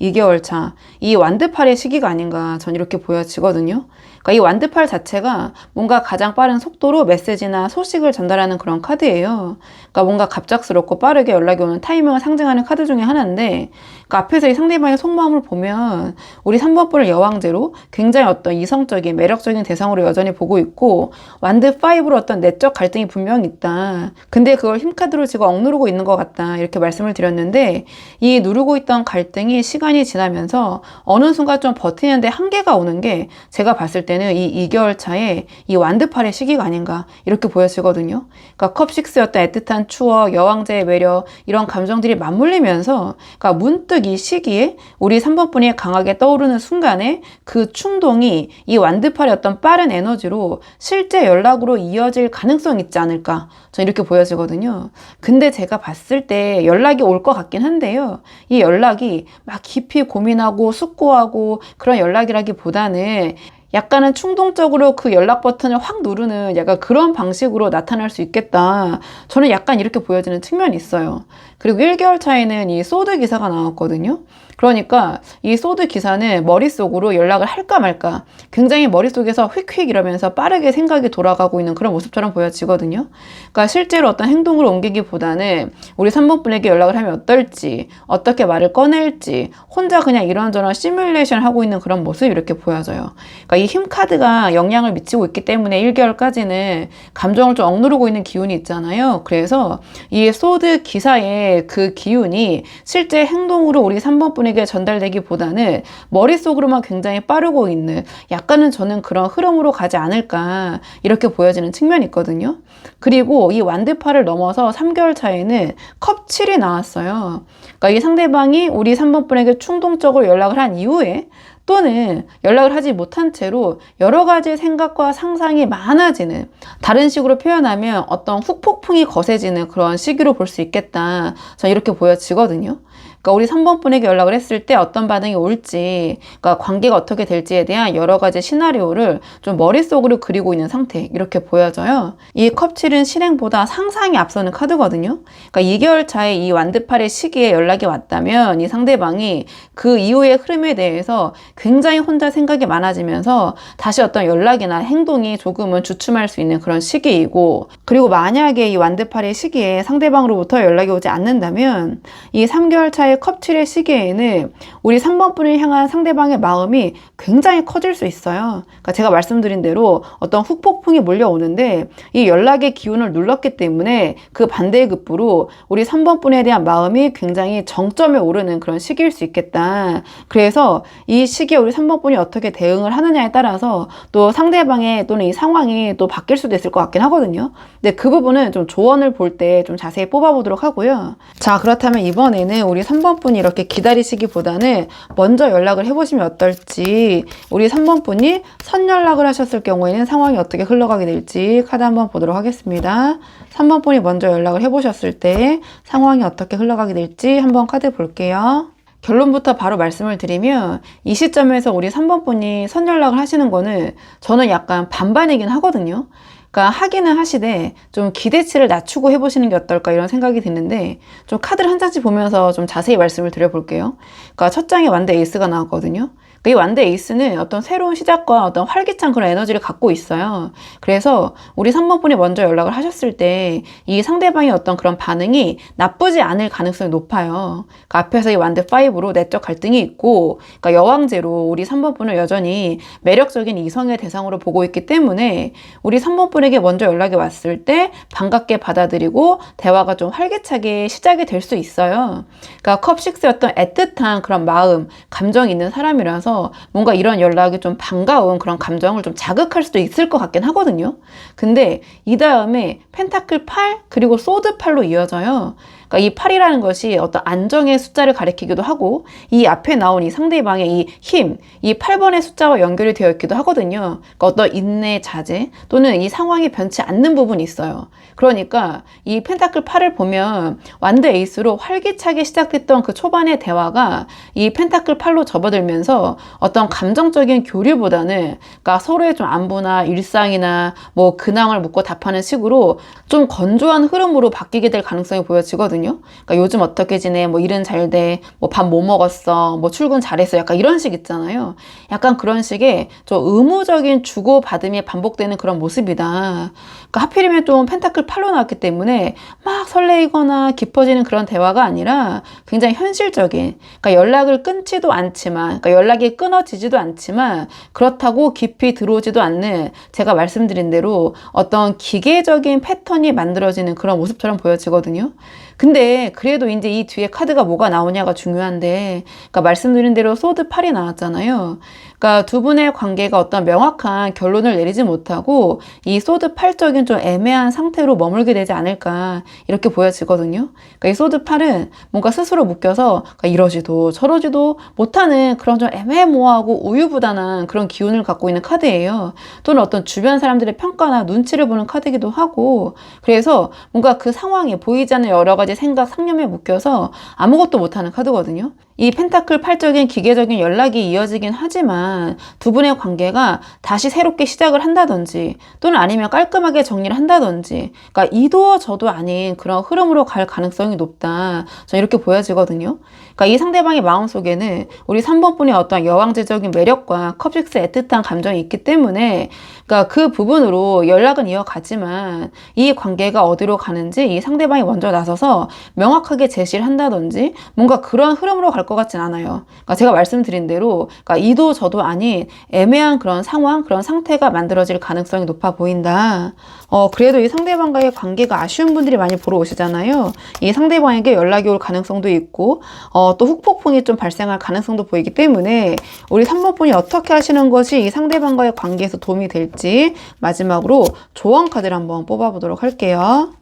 2개월 차 이 완드8의 시기가 아닌가 저는 이렇게 보여지거든요. 그러니까 이 완드8 자체가 뭔가 가장 빠른 속도로 메시지나 소식을 전달하는 그런 카드예요. 그러니까 뭔가 갑작스럽고 빠르게 연락이 오는 타이밍을 상징하는 카드 중에 하나인데 그러니까 앞에서 이 상대방의 속마음을 보면 우리 3번 분을 여왕제로 굉장히 어떤 이성적인 매력적인 대상으로 여전히 보고 있고 완드5로 어떤 내적 갈등이 분명히 있다. 근데 그걸 힘카드로 지금 억누르고 있는 것 같다. 이렇게 말씀을 드렸는데 이 누르고 있던 갈등이 시간이 지나면서 어느 순간 좀 버티는데 한계가 오는 게 제가 봤을 때는 이 2개월 차에 이 완드8의 시기가 아닌가 이렇게 보여지거든요. 그러니까 컵6였던 애틋한 추억, 여왕제의 매력 이런 감정들이 맞물리면서 그러니까 문득 이 시기에 우리 3번 분이 강하게 떠오르는 순간에 그 충동이 이 완드8의 어떤 빠른 에너지로 실제 연락으로 이어질 가능성이 있지 않을까 저는 이렇게 보여지거든요. 근데 제가 봤을 때 연락이 올 것 같긴 한데요. 이 연락이 막 깊이 고민하고 숙고하고 그런 연락이라기보다는 약간은 충동적으로 그 연락 버튼을 확 누르는 약간 그런 방식으로 나타날 수 있겠다. 저는 약간 이렇게 보여지는 측면이 있어요. 그리고 1개월 차에는 이 소드 기사가 나왔거든요. 그러니까 이 소드 기사는 머릿속으로 연락을 할까 말까 굉장히 머릿속에서 휙휙 이러면서 빠르게 생각이 돌아가고 있는 그런 모습처럼 보여지거든요. 그러니까 실제로 어떤 행동을 옮기기보다는 우리 3번 분에게 연락을 하면 어떨지, 어떻게 말을 꺼낼지 혼자 그냥 이런저런 시뮬레이션을 하고 있는 그런 모습이 이렇게 보여져요. 그러니까 이 힘카드가 영향을 미치고 있기 때문에 1개월까지는 감정을 좀 억누르고 있는 기운이 있잖아요. 그래서 이 소드 기사의 그 기운이 실제 행동으로 우리 3번 분에게 전달되기보다는 머릿속으로만 굉장히 빠르고 있는 약간은 저는 그런 흐름으로 가지 않을까 이렇게 보여지는 측면이 있거든요. 그리고 이 완드8을 넘어서 3개월 차에는 컵7이 나왔어요. 그러니까 이 상대방이 우리 3번 분에게 충동적으로 연락을 한 이후에 또는 연락을 하지 못한 채로 여러 가지 생각과 상상이 많아지는 다른 식으로 표현하면 어떤 후폭풍이 거세지는 그런 시기로 볼 수 있겠다. 저는 이렇게 보여지거든요. 그러니까 우리 3번 분에게 연락을 했을 때 어떤 반응이 올지, 그러니까 관계가 어떻게 될지에 대한 여러 가지 시나리오를 좀 머릿속으로 그리고 있는 상태 이렇게 보여져요. 이 컵7은 실행보다 상상이 앞서는 카드거든요. 그러니까 2개월 차에 이 완드8의 시기에 연락이 왔다면 이 상대방이 그 이후의 흐름에 대해서 굉장히 혼자 생각이 많아지면서 다시 어떤 연락이나 행동이 조금은 주춤할 수 있는 그런 시기이고, 그리고 만약에 이 완드8의 시기에 상대방으로부터 연락이 오지 않는다면 이 3개월 차에 컵7의 시기에는 우리 3번 분을 향한 상대방의 마음이 굉장히 커질 수 있어요. 그러니까 제가 말씀드린 대로 어떤 후폭풍이 몰려오는데 이 연락의 기운을 눌렀기 때문에 그 반대의 급부로 우리 3번 분에 대한 마음이 굉장히 정점에 오르는 그런 시기일 수 있겠다. 그래서 이 시기에 우리 3번 분이 어떻게 대응을 하느냐에 따라서 또 상대방의 또는 이 상황이 또 바뀔 수도 있을 것 같긴 하거든요. 근데 그 부분은 좀 조언을 볼 때 좀 자세히 뽑아보도록 하고요. 자, 그렇다면 이번에는 우리 3번 분이 이렇게 기다리시기보다는 먼저 연락을 해보시면 어떨지, 우리 3번 분이 선 연락을 하셨을 경우에는 상황이 어떻게 흘러가게 될지 카드 한번 보도록 하겠습니다. 3번 분이 먼저 연락을 해보셨을 때 상황이 어떻게 흘러가게 될지 한번 카드 볼게요. 결론부터 바로 말씀을 드리면 이 시점에서 우리 3번 분이 선연락을 하시는 거는 저는 약간 반반이긴 하거든요. 그러니까 하기는 하시되 좀 기대치를 낮추고 해보시는 게 어떨까 이런 생각이 드는데, 좀 카드를 한 장씩 보면서 좀 자세히 말씀을 드려볼게요. 그러니까 첫 장에 완드 에이스가 나왔거든요. 이 완드 에이스는 어떤 새로운 시작과 어떤 활기찬 그런 에너지를 갖고 있어요. 그래서 우리 3번 분이 먼저 연락을 하셨을 때 이 상대방의 어떤 그런 반응이 나쁘지 않을 가능성이 높아요. 그러니까 앞에서 이 완드 5로 내적 갈등이 있고, 그러니까 여왕제로 우리 3번 분을 여전히 매력적인 이성의 대상으로 보고 있기 때문에 우리 3번 분에게 먼저 연락이 왔을 때 반갑게 받아들이고 대화가 좀 활기차게 시작이 될 수 있어요. 그러니까 컵6의 어떤 애틋한 그런 마음, 감정이 있는 사람이라서 뭔가 이런 연락이 좀 반가운 그런 감정을 좀 자극할 수도 있을 것 같긴 하거든요. 근데 이 다음에 펜타클 8 그리고 소드 8로 이어져요. 그러니까 이 8이라는 것이 어떤 안정의 숫자를 가리키기도 하고, 이 앞에 나온 이 상대방의 이 힘, 이 8번의 숫자와 연결이 되어 있기도 하거든요. 그러니까 어떤 인내, 자제 또는 이 상황이 변치 않는 부분이 있어요. 그러니까 이 펜타클 8을 보면 완드 에이스로 활기차게 시작됐던 그 초반의 대화가 이 펜타클 8로 접어들면서 어떤 감정적인 교류보다는, 그러니까 서로의 좀 안부나 일상이나 뭐 근황을 묻고 답하는 식으로 좀 건조한 흐름으로 바뀌게 될 가능성이 보여지거든요. 그러니까 요즘 어떻게 지내? 뭐 일은 잘 돼? 뭐 밥 뭐 먹었어? 뭐 출근 잘했어? 약간 이런 식 있잖아요. 약간 그런 식의 좀 의무적인 주고받음이 반복되는 그런 모습이다. 그러니까 하필이면 좀 펜타클 8로 나왔기 때문에 막 설레이거나 깊어지는 그런 대화가 아니라 굉장히 현실적인, 그러니까 연락을 끊지도 않지만, 그러니까 연락이 끊어지지도 않지만 그렇다고 깊이 들어오지도 않는, 제가 말씀드린 대로 어떤 기계적인 패턴이 만들어지는 그런 모습처럼 보여지거든요. 근데 그래도 이제 이 뒤에 카드가 뭐가 나오냐가 중요한데, 그러니까 말씀드린 대로 소드 8이 나왔잖아요. 그러니까 두 분의 관계가 어떤 명확한 결론을 내리지 못하고 이 소드 8적인 좀 애매한 상태로 머물게 되지 않을까 이렇게 보여지거든요. 그러니까 이 소드 8은 뭔가 스스로 묶여서 그러니까 이러지도 저러지도 못하는 그런 좀 애매모호하고 우유부단한 그런 기운을 갖고 있는 카드예요. 또는 어떤 주변 사람들의 평가나 눈치를 보는 카드이기도 하고, 그래서 뭔가 그 상황에 보이지 않는 여러 가지 생각, 상념에 묶여서 아무것도 못하는 카드거든요. 이 펜타클 8적인 기계적인 연락이 이어지긴 하지만 두 분의 관계가 다시 새롭게 시작을 한다든지 또는 아니면 깔끔하게 정리를 한다든지, 그러니까 이도저도 아닌 그런 흐름으로 갈 가능성이 높다. 저는 이렇게 보여지거든요. 그러니까 이 상대방의 마음속에는 우리 3번 분의 어떤 여왕제적인 매력과 컵6의 애틋한 감정이 있기 때문에, 그러니까 그 부분으로 연락은 이어가지만 이 관계가 어디로 가는지 이 상대방이 먼저 나서서 명확하게 제시를 한다든지 뭔가 그런 흐름으로 갈 것 같진 않아요. 그러니까 제가 말씀드린 대로 그러니까 이도 저도 아닌 애매한 그런 상황, 그런 상태가 만들어질 가능성이 높아 보인다. 그래도 이 상대방과의 관계가 아쉬운 분들이 많이 보러 오시잖아요. 이 상대방에게 연락이 올 가능성도 있고 또 후폭풍이 좀 발생할 가능성도 보이기 때문에 우리 3번 분이 어떻게 하시는 것이 이 상대방과의 관계에서 도움이 될지 마지막으로 조언 카드를 한번 뽑아보도록 할게요.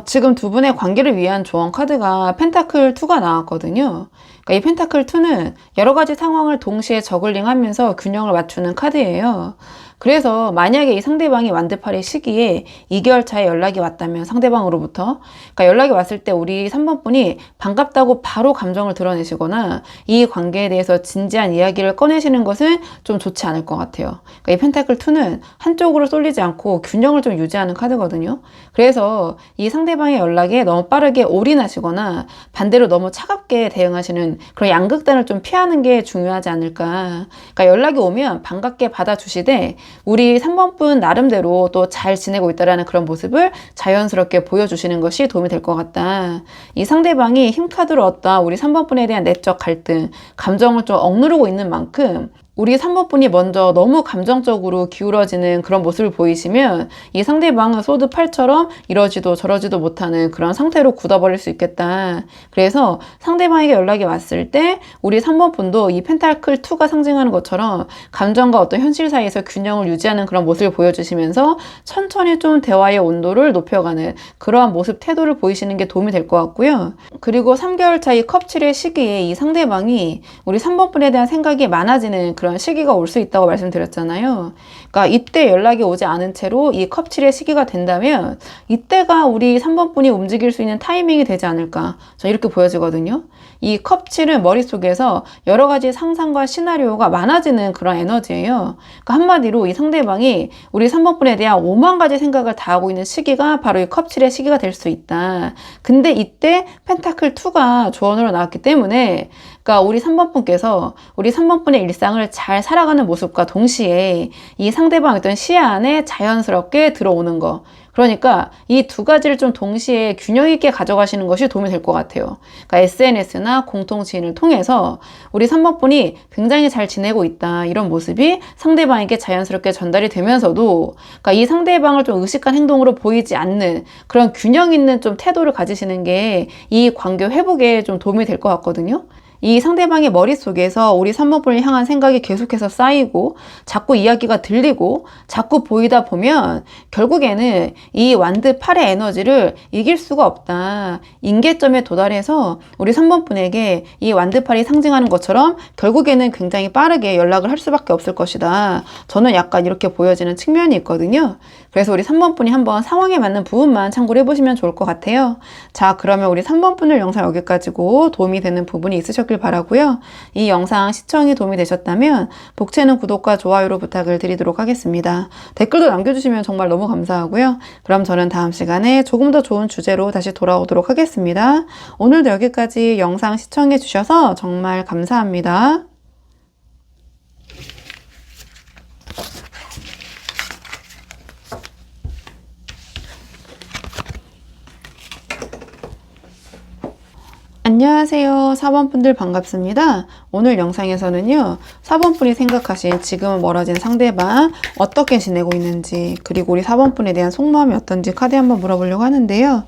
지금 두 분의 관계를 위한 조언 카드가 펜타클 2가 나왔거든요. 그러니까 이 펜타클 2는 여러 가지 상황을 동시에 저글링하면서 균형을 맞추는 카드예요. 그래서 만약에 이 상대방이 완드팔의 시기에 2개월 차에 연락이 왔다면 상대방으로부터, 그러니까 연락이 왔을 때 우리 3번 분이 반갑다고 바로 감정을 드러내시거나 이 관계에 대해서 진지한 이야기를 꺼내시는 것은 좀 좋지 않을 것 같아요. 그러니까 이 펜타클 2는 한쪽으로 쏠리지 않고 균형을 좀 유지하는 카드거든요. 그래서 이 상대방의 연락에 너무 빠르게 올인하시거나 반대로 너무 차갑게 대응하시는 그런 양극단을 좀 피하는 게 중요하지 않을까. 그러니까 연락이 오면 반갑게 받아주시되 우리 3번 분 나름대로 또 잘 지내고 있다라는 그런 모습을 자연스럽게 보여주시는 것이 도움이 될 것 같다. 이 상대방이 힘카드로 얻다 우리 3번 분에 대한 내적 갈등, 감정을 좀 억누르고 있는 만큼 우리 3번 분이 먼저 너무 감정적으로 기울어지는 그런 모습을 보이시면 이 상대방은 소드 8처럼 이러지도 저러지도 못하는 그런 상태로 굳어버릴 수 있겠다. 그래서 상대방에게 연락이 왔을 때 우리 3번 분도 이 펜타클 2가 상징하는 것처럼 감정과 어떤 현실 사이에서 균형을 유지하는 그런 모습을 보여주시면서 천천히 좀 대화의 온도를 높여가는 그러한 모습, 태도를 보이시는 게 도움이 될 것 같고요. 그리고 3개월 차 이 컵7의 시기에 이 상대방이 우리 3번 분에 대한 생각이 많아지는 그런 그런 시기가 올 수 있다고 말씀드렸잖아요. 그러니까 이때 연락이 오지 않은 채로 이 컵7의 시기가 된다면 이때가 우리 3번 분이 움직일 수 있는 타이밍이 되지 않을까. 저 이렇게 보여지거든요. 이 컵7은 머릿속에서 여러 가지 상상과 시나리오가 많아지는 그런 에너지예요. 그러니까 한마디로 이 상대방이 우리 3번 분에 대한 5만 가지 생각을 다 하고 있는 시기가 바로 이 컵7의 시기가 될 수 있다. 근데 이때 펜타클 2가 조언으로 나왔기 때문에 그러니까 우리 3번 분께서 우리 3번 분의 일상을 잘 살아가는 모습과 동시에 이 상대방의 어떤 시야 안에 자연스럽게 들어오는 거. 그러니까 이 두 가지를 좀 동시에 균형 있게 가져가시는 것이 도움이 될 것 같아요. 그러니까 SNS나 공통 지인을 통해서 우리 3번 분이 굉장히 잘 지내고 있다. 이런 모습이 상대방에게 자연스럽게 전달이 되면서도 그러니까 이 상대방을 좀 의식한 행동으로 보이지 않는 그런 균형 있는 좀 태도를 가지시는 게 이 관계 회복에 좀 도움이 될 것 같거든요. 이 상대방의 머릿속에서 우리 3번 분을 향한 생각이 계속해서 쌓이고 자꾸 이야기가 들리고 자꾸 보이다 보면 결국에는 이 완드 8의 에너지를 이길 수가 없다. 임계점에 도달해서 우리 3번 분에게 이 완드 8이 상징하는 것처럼 결국에는 굉장히 빠르게 연락을 할 수밖에 없을 것이다. 저는 약간 이렇게 보여지는 측면이 있거든요. 그래서 우리 3번 분이 한번 상황에 맞는 부분만 참고를 해보시면 좋을 것 같아요. 자, 그러면 우리 3번 분들 영상 여기까지고 도움이 되는 부분이 있으셨길 바라고요. 이 영상 시청이 도움이 되셨다면 복채는 구독과 좋아요로 부탁을 드리도록 하겠습니다. 댓글도 남겨주시면 정말 너무 감사하고요. 그럼 저는 다음 시간에 조금 더 좋은 주제로 다시 돌아오도록 하겠습니다. 오늘도 여기까지 영상 시청해 주셔서 정말 감사합니다. 안녕하세요. 4번 분들 반갑습니다. 오늘 영상에서는요, 4번 분이 생각하신 지금은 멀어진 상대방 어떻게 지내고 있는지, 그리고 우리 4번 분에 대한 속마음이 어떤지 카드 한번 물어보려고 하는데요.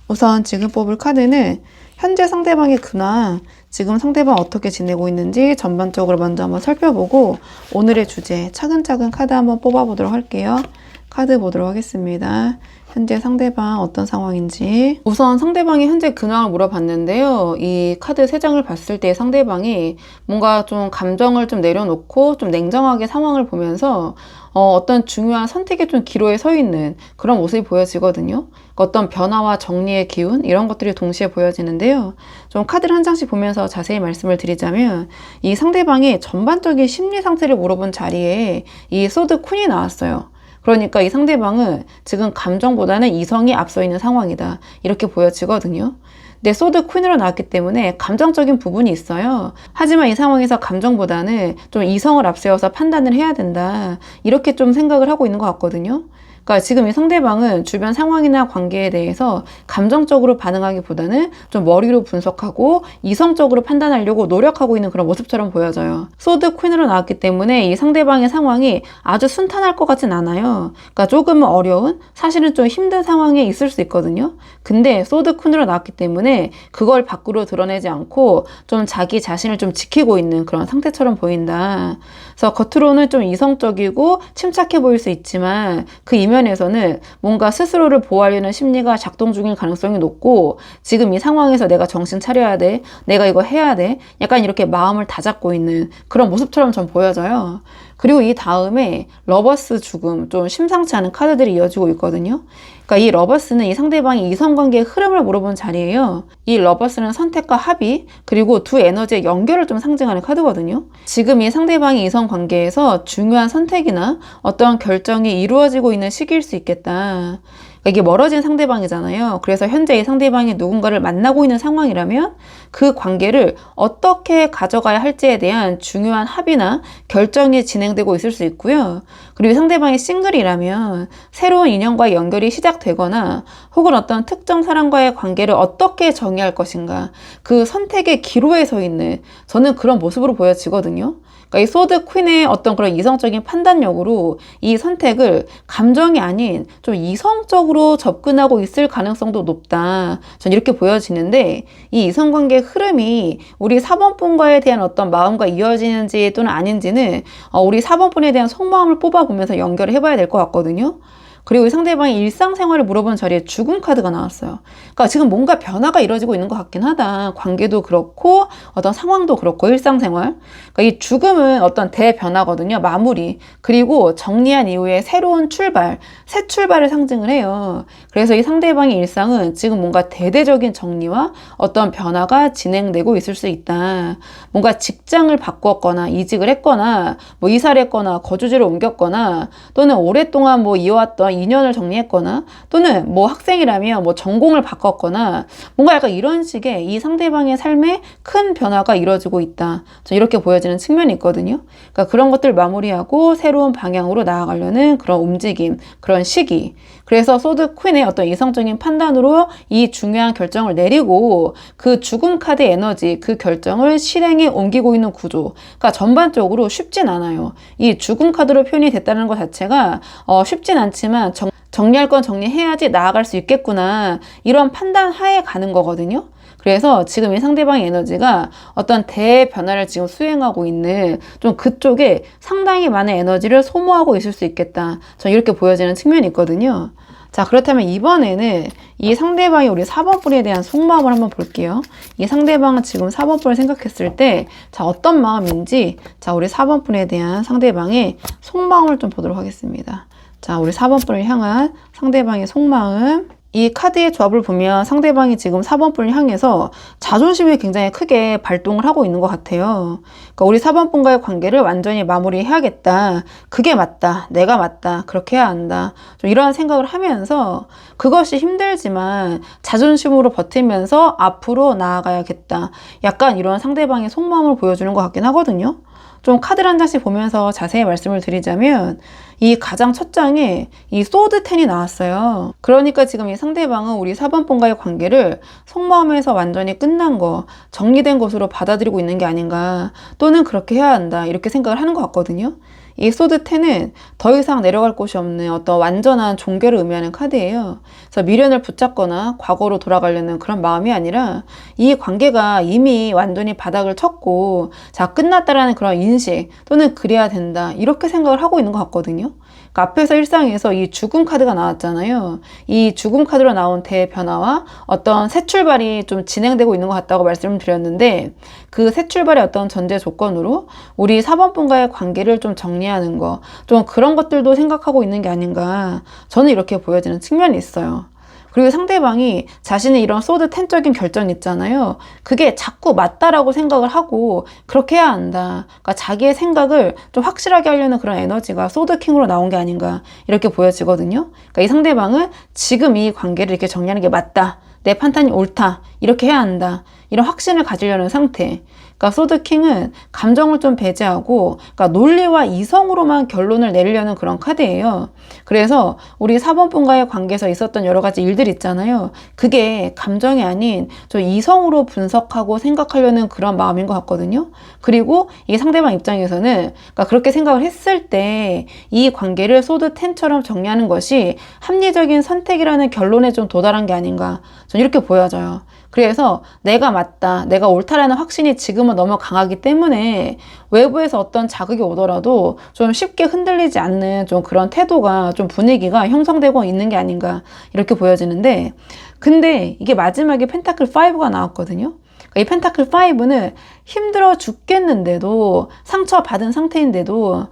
우선 지금 뽑을 카드는 현재 상대방의 근황, 지금 상대방 어떻게 지내고 있는지 전반적으로 먼저 한번 살펴보고 오늘의 주제 차근차근 카드 한번 뽑아보도록 할게요. 카드 보도록 하겠습니다. 현재 상대방 어떤 상황인지. 우선 상대방이 현재 근황을 물어봤는데요. 이 카드 3장을 봤을 때 상대방이 뭔가 좀 감정을 좀 내려놓고 좀 냉정하게 상황을 보면서 어떤 중요한 선택의 좀 기로에 서 있는 그런 모습이 보여지거든요. 어떤 변화와 정리의 기운 이런 것들이 동시에 보여지는데요. 좀 카드를 한 장씩 보면서 자세히 말씀을 드리자면 이 상대방의 전반적인 심리 상태를 물어본 자리에 이 소드 퀸이 나왔어요. 그러니까 이 상대방은 지금 감정보다는 이성이 앞서 있는 상황이다. 이렇게 보여지거든요. 근데 소드 퀸으로 나왔기 때문에 감정적인 부분이 있어요. 하지만 이 상황에서 감정보다는 좀 이성을 앞세워서 판단을 해야 된다. 이렇게 좀 생각을 하고 있는 것 같거든요. 그러니까 지금 이 상대방은 주변 상황이나 관계에 대해서 감정적으로 반응하기보다는 좀 머리로 분석하고 이성적으로 판단하려고 노력하고 있는 그런 모습처럼 보여져요. 소드 퀸으로 나왔기 때문에 이 상대방의 상황이 아주 순탄할 것 같진 않아요. 그러니까 조금은 어려운, 사실은 좀 힘든 상황에 있을 수 있거든요. 근데 소드 퀸으로 나왔기 때문에 그걸 밖으로 드러내지 않고 좀 자기 자신을 좀 지키고 있는 그런 상태처럼 보인다. 그래서 겉으로는 좀 이성적이고 침착해 보일 수 있지만 그 이면에서는 뭔가 스스로를 보호하려는 심리가 작동 중인 가능성이 높고 지금 이 상황에서 내가 정신 차려야 돼, 내가 이거 해야 돼, 약간 이렇게 마음을 다잡고 있는 그런 모습처럼 전 보여져요. 그리고 이 다음에 러버스 죽음, 좀 심상치 않은 카드들이 이어지고 있거든요. 그러니까 이 러버스는 이 상대방이 이성관계의 흐름을 물어본 자리예요. 이 러버스는 선택과 합의, 그리고 두 에너지의 연결을 좀 상징하는 카드거든요. 지금 이 상대방이 이성관계에서 중요한 선택이나 어떤 결정이 이루어지고 있는 시기일 수 있겠다. 이게 멀어진 상대방이잖아요. 그래서 현재 이 상대방이 누군가를 만나고 있는 상황이라면 그 관계를 어떻게 가져가야 할지에 대한 중요한 합의나 결정이 진행되고 있을 수 있고요. 그리고 상대방이 싱글이라면 새로운 인연과의 연결이 시작되거나 혹은 어떤 특정 사람과의 관계를 어떻게 정의할 것인가, 그 선택의 기로에 서 있는, 저는 그런 모습으로 보여지거든요. 그러니까 이 소드 퀸의 어떤 그런 이성적인 판단력으로 이 선택을 감정이 아닌 좀 이성적으로 접근하고 있을 가능성도 높다. 전 이렇게 보여지는데 이 이성관계의 흐름이 우리 4번 분과에 대한 어떤 마음과 이어지는지 또는 아닌지는 우리 4번 분에 대한 속마음을 뽑아보면서 연결을 해봐야 될 것 같거든요. 그리고 이 상대방의 일상생활을 물어보는 자리에 죽음 카드가 나왔어요. 그러니까 지금 뭔가 변화가 이루어지고 있는 것 같긴 하다. 관계도 그렇고 어떤 상황도 그렇고 일상생활. 그러니까 이 죽음은 어떤 대변화거든요. 마무리. 그리고 정리한 이후에 새로운 출발, 새 출발을 상징을 해요. 그래서 이 상대방의 일상은 지금 뭔가 대대적인 정리와 어떤 변화가 진행되고 있을 수 있다. 뭔가 직장을 바꿨거나 이직을 했거나 뭐 이사를 했거나 거주지를 옮겼거나 또는 오랫동안 뭐 이어왔던 인연을 정리했거나 또는 뭐 학생이라면 뭐 전공을 바꿨거나 뭔가 약간 이런 식의 이 상대방의 삶에 큰 변화가 이루어지고 있다. 이렇게 보여지는 측면이 있거든요. 그러니까 그런 것들 마무리하고 새로운 방향으로 나아가려는 그런 움직임, 그런 시기. 그래서 소드 퀸의 어떤 이성적인 판단으로 이 중요한 결정을 내리고 그 죽음 카드의 에너지, 그 결정을 실행에 옮기고 있는 구조. 그러니까 전반적으로 쉽진 않아요. 이 죽음 카드로 표현이 됐다는 것 자체가 쉽진 않지만 정리할 건 정리해야지 나아갈 수 있겠구나. 이런 판단 하에 가는 거거든요. 그래서 지금 이 상대방의 에너지가 어떤 대변화를 지금 수행하고 있는 좀 그쪽에 상당히 많은 에너지를 소모하고 있을 수 있겠다. 전 이렇게 보여지는 측면이 있거든요. 자, 그렇다면 이번에는 이 상대방이 우리 4번 분에 대한 속마음을 한번 볼게요. 이 상대방은 지금 4번 분을 생각했을 때, 자, 어떤 마음인지, 자, 우리 4번 분에 대한 상대방의 속마음을 좀 보도록 하겠습니다. 자, 우리 4번 분을 향한 상대방의 속마음. 이 카드의 조합을 보면 상대방이 지금 4번 분을 향해서 자존심이 굉장히 크게 발동을 하고 있는 것 같아요. 그러니까 우리 4번 분과의 관계를 완전히 마무리해야겠다. 그게 맞다. 내가 맞다. 그렇게 해야 한다. 좀 이러한 생각을 하면서 그것이 힘들지만 자존심으로 버티면서 앞으로 나아가야겠다. 약간 이런 상대방의 속마음을 보여주는 것 같긴 하거든요. 좀 카드를 한 장씩 보면서 자세히 말씀을 드리자면 이 가장 첫 장에 이 소드 10이 나왔어요. 그러니까 지금 이 상대방은 우리 4번 분과의 관계를 속마음에서 완전히 끝난 거, 정리된 것으로 받아들이고 있는 게 아닌가, 또는 그렇게 해야 한다, 이렇게 생각을 하는 것 같거든요. 이 소드 10은 더 이상 내려갈 곳이 없는 어떤 완전한 종결을 의미하는 카드예요. 그래서 미련을 붙잡거나 과거로 돌아가려는 그런 마음이 아니라 이 관계가 이미 완전히 바닥을 쳤고 자, 끝났다라는 그런 인식 또는 그래야 된다, 이렇게 생각을 하고 있는 것 같거든요. 그러니까 앞에서 일상에서 이 죽음 카드가 나왔잖아요. 이 죽음 카드로 나온 대변화와 어떤 새 출발이 좀 진행되고 있는 것 같다고 말씀을 드렸는데 그 새 출발의 어떤 전제 조건으로 우리 4번 분과의 관계를 좀 정리하는 거, 좀 그런 것들도 생각하고 있는 게 아닌가, 저는 이렇게 보여지는 측면이 있어요. 그리고 상대방이 자신의 이런 소드 10적인 결정 있잖아요. 그게 자꾸 맞다라고 생각을 하고 그렇게 해야 한다. 그러니까 자기의 생각을 좀 확실하게 하려는 그런 에너지가 소드 킹으로 나온 게 아닌가, 이렇게 보여지거든요. 그러니까 이 상대방은 지금 이 관계를 이렇게 정리하는 게 맞다. 내 판단이 옳다. 이렇게 해야 한다. 이런 확신을 가지려는 상태. 그러니까 소드킹은 감정을 좀 배제하고 그러니까 논리와 이성으로만 결론을 내리려는 그런 카드예요. 그래서 우리 4번 분과의 관계에서 있었던 여러 가지 일들 있잖아요. 그게 감정이 아닌 좀 이성으로 분석하고 생각하려는 그런 마음인 것 같거든요. 그리고 이 상대방 입장에서는 그러니까 그렇게 생각을 했을 때 이 관계를 소드 10처럼 정리하는 것이 합리적인 선택이라는 결론에 좀 도달한 게 아닌가, 전 이렇게 보여져요. 그래서 내가 맞다, 내가 옳다라는 확신이 지금은 너무 강하기 때문에 외부에서 어떤 자극이 오더라도 좀 쉽게 흔들리지 않는 좀 그런 태도가, 좀 분위기가 형성되고 있는 게 아닌가, 이렇게 보여지는데, 근데 이게 마지막에 펜타클 5가 나왔거든요. 이 펜타클 5는 힘들어 죽겠는데도, 상처받은 상태인데도,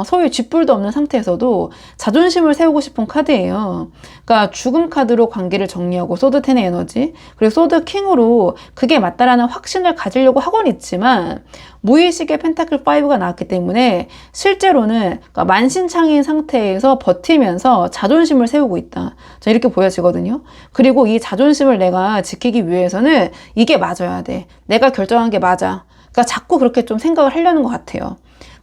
소위 쥐뿔도 없는 상태에서도 자존심을 세우고 싶은 카드예요. 그러니까 죽음 카드로 관계를 정리하고 소드 10의 에너지, 그리고 소드 킹으로 그게 맞다라는 확신을 가지려고 하고는 있지만 무의식의 펜타클 5가 나왔기 때문에 실제로는 그러니까 만신창이인 상태에서 버티면서 자존심을 세우고 있다. 이렇게 보여지거든요. 그리고 이 자존심을 내가 지키기 위해서는 이게 맞아야 돼. 내가 결정한 게 맞아. 그러니까 자꾸 그렇게 좀 생각을 하려는 것 같아요.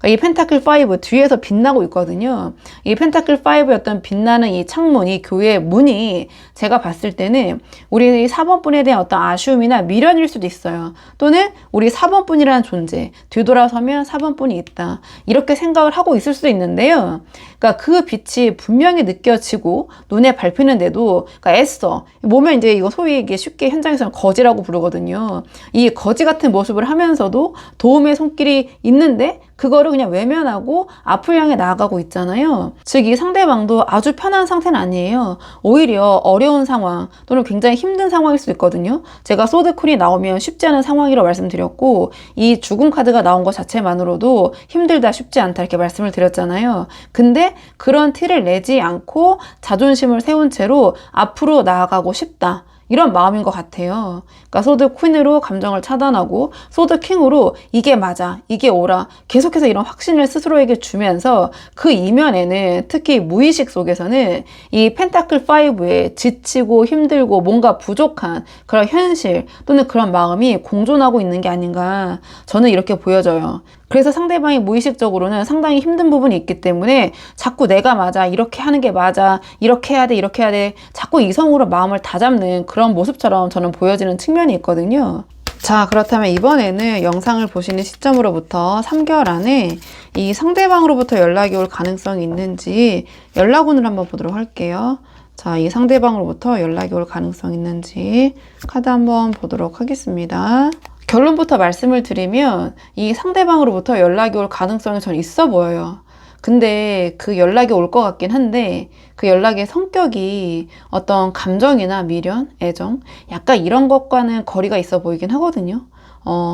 이 펜타클 5 뒤에서 빛나고 있거든요. 이 펜타클 5의 어떤 빛나는 이 창문, 이 교회의 문이 제가 봤을 때는 우리 4번 분에 대한 어떤 아쉬움이나 미련일 수도 있어요. 또는 우리 4번 분이라는 존재, 뒤돌아서면 4번 분이 있다, 이렇게 생각을 하고 있을 수도 있는데요. 그러니까 그 빛이 분명히 느껴지고 눈에 밟히는데도 그러니까 애써 보면 이제 이거 소위 이게 쉽게 현장에서는 거지라고 부르거든요. 이 거지 같은 모습을 하면서도 도움의 손길이 있는데 그거를 그냥 외면하고 앞을 향해 나아가고 있잖아요. 즉 이 상대방도 아주 편한 상태는 아니에요. 오히려 어려운 상황 또는 굉장히 힘든 상황일 수 있거든요. 제가 소드 퀸이 나오면 쉽지 않은 상황이라고 말씀드렸고, 이 죽음 카드가 나온 것 자체만으로도 힘들다, 쉽지 않다 이렇게 말씀을 드렸잖아요. 근데 그런 티를 내지 않고 자존심을 세운 채로 앞으로 나아가고 싶다, 이런 마음인 것 같아요. 그러니까 소드 퀸으로 감정을 차단하고 소드 킹으로 이게 맞아, 이게 옳아, 계속해서 이런 확신을 스스로에게 주면서 그 이면에는 특히 무의식 속에서는 이 펜타클 5에 지치고 힘들고 뭔가 부족한 그런 현실 또는 그런 마음이 공존하고 있는 게 아닌가, 저는 이렇게 보여져요. 그래서 상대방이 무의식적으로는 상당히 힘든 부분이 있기 때문에 자꾸 내가 맞아, 이렇게 하는 게 맞아, 이렇게 해야 돼, 이렇게 해야 돼, 자꾸 이성으로 마음을 다잡는 그런 모습처럼 저는 보여지는 측면이 있거든요. 자, 그렇다면 이번에는 영상을 보시는 시점으로부터 3개월 안에 이 상대방으로부터 연락이 올 가능성이 있는지 연락운을 한번 보도록 할게요. 자, 이 상대방으로부터 연락이 올 가능성이 있는지 카드 한번 보도록 하겠습니다. 결론부터 말씀을 드리면 이 상대방으로부터 연락이 올 가능성이 저는 있어 보여요. 근데 그 연락이 올 것 같긴 한데 그 연락의 성격이 어떤 감정이나 미련, 애정, 약간 이런 것과는 거리가 있어 보이긴 하거든요.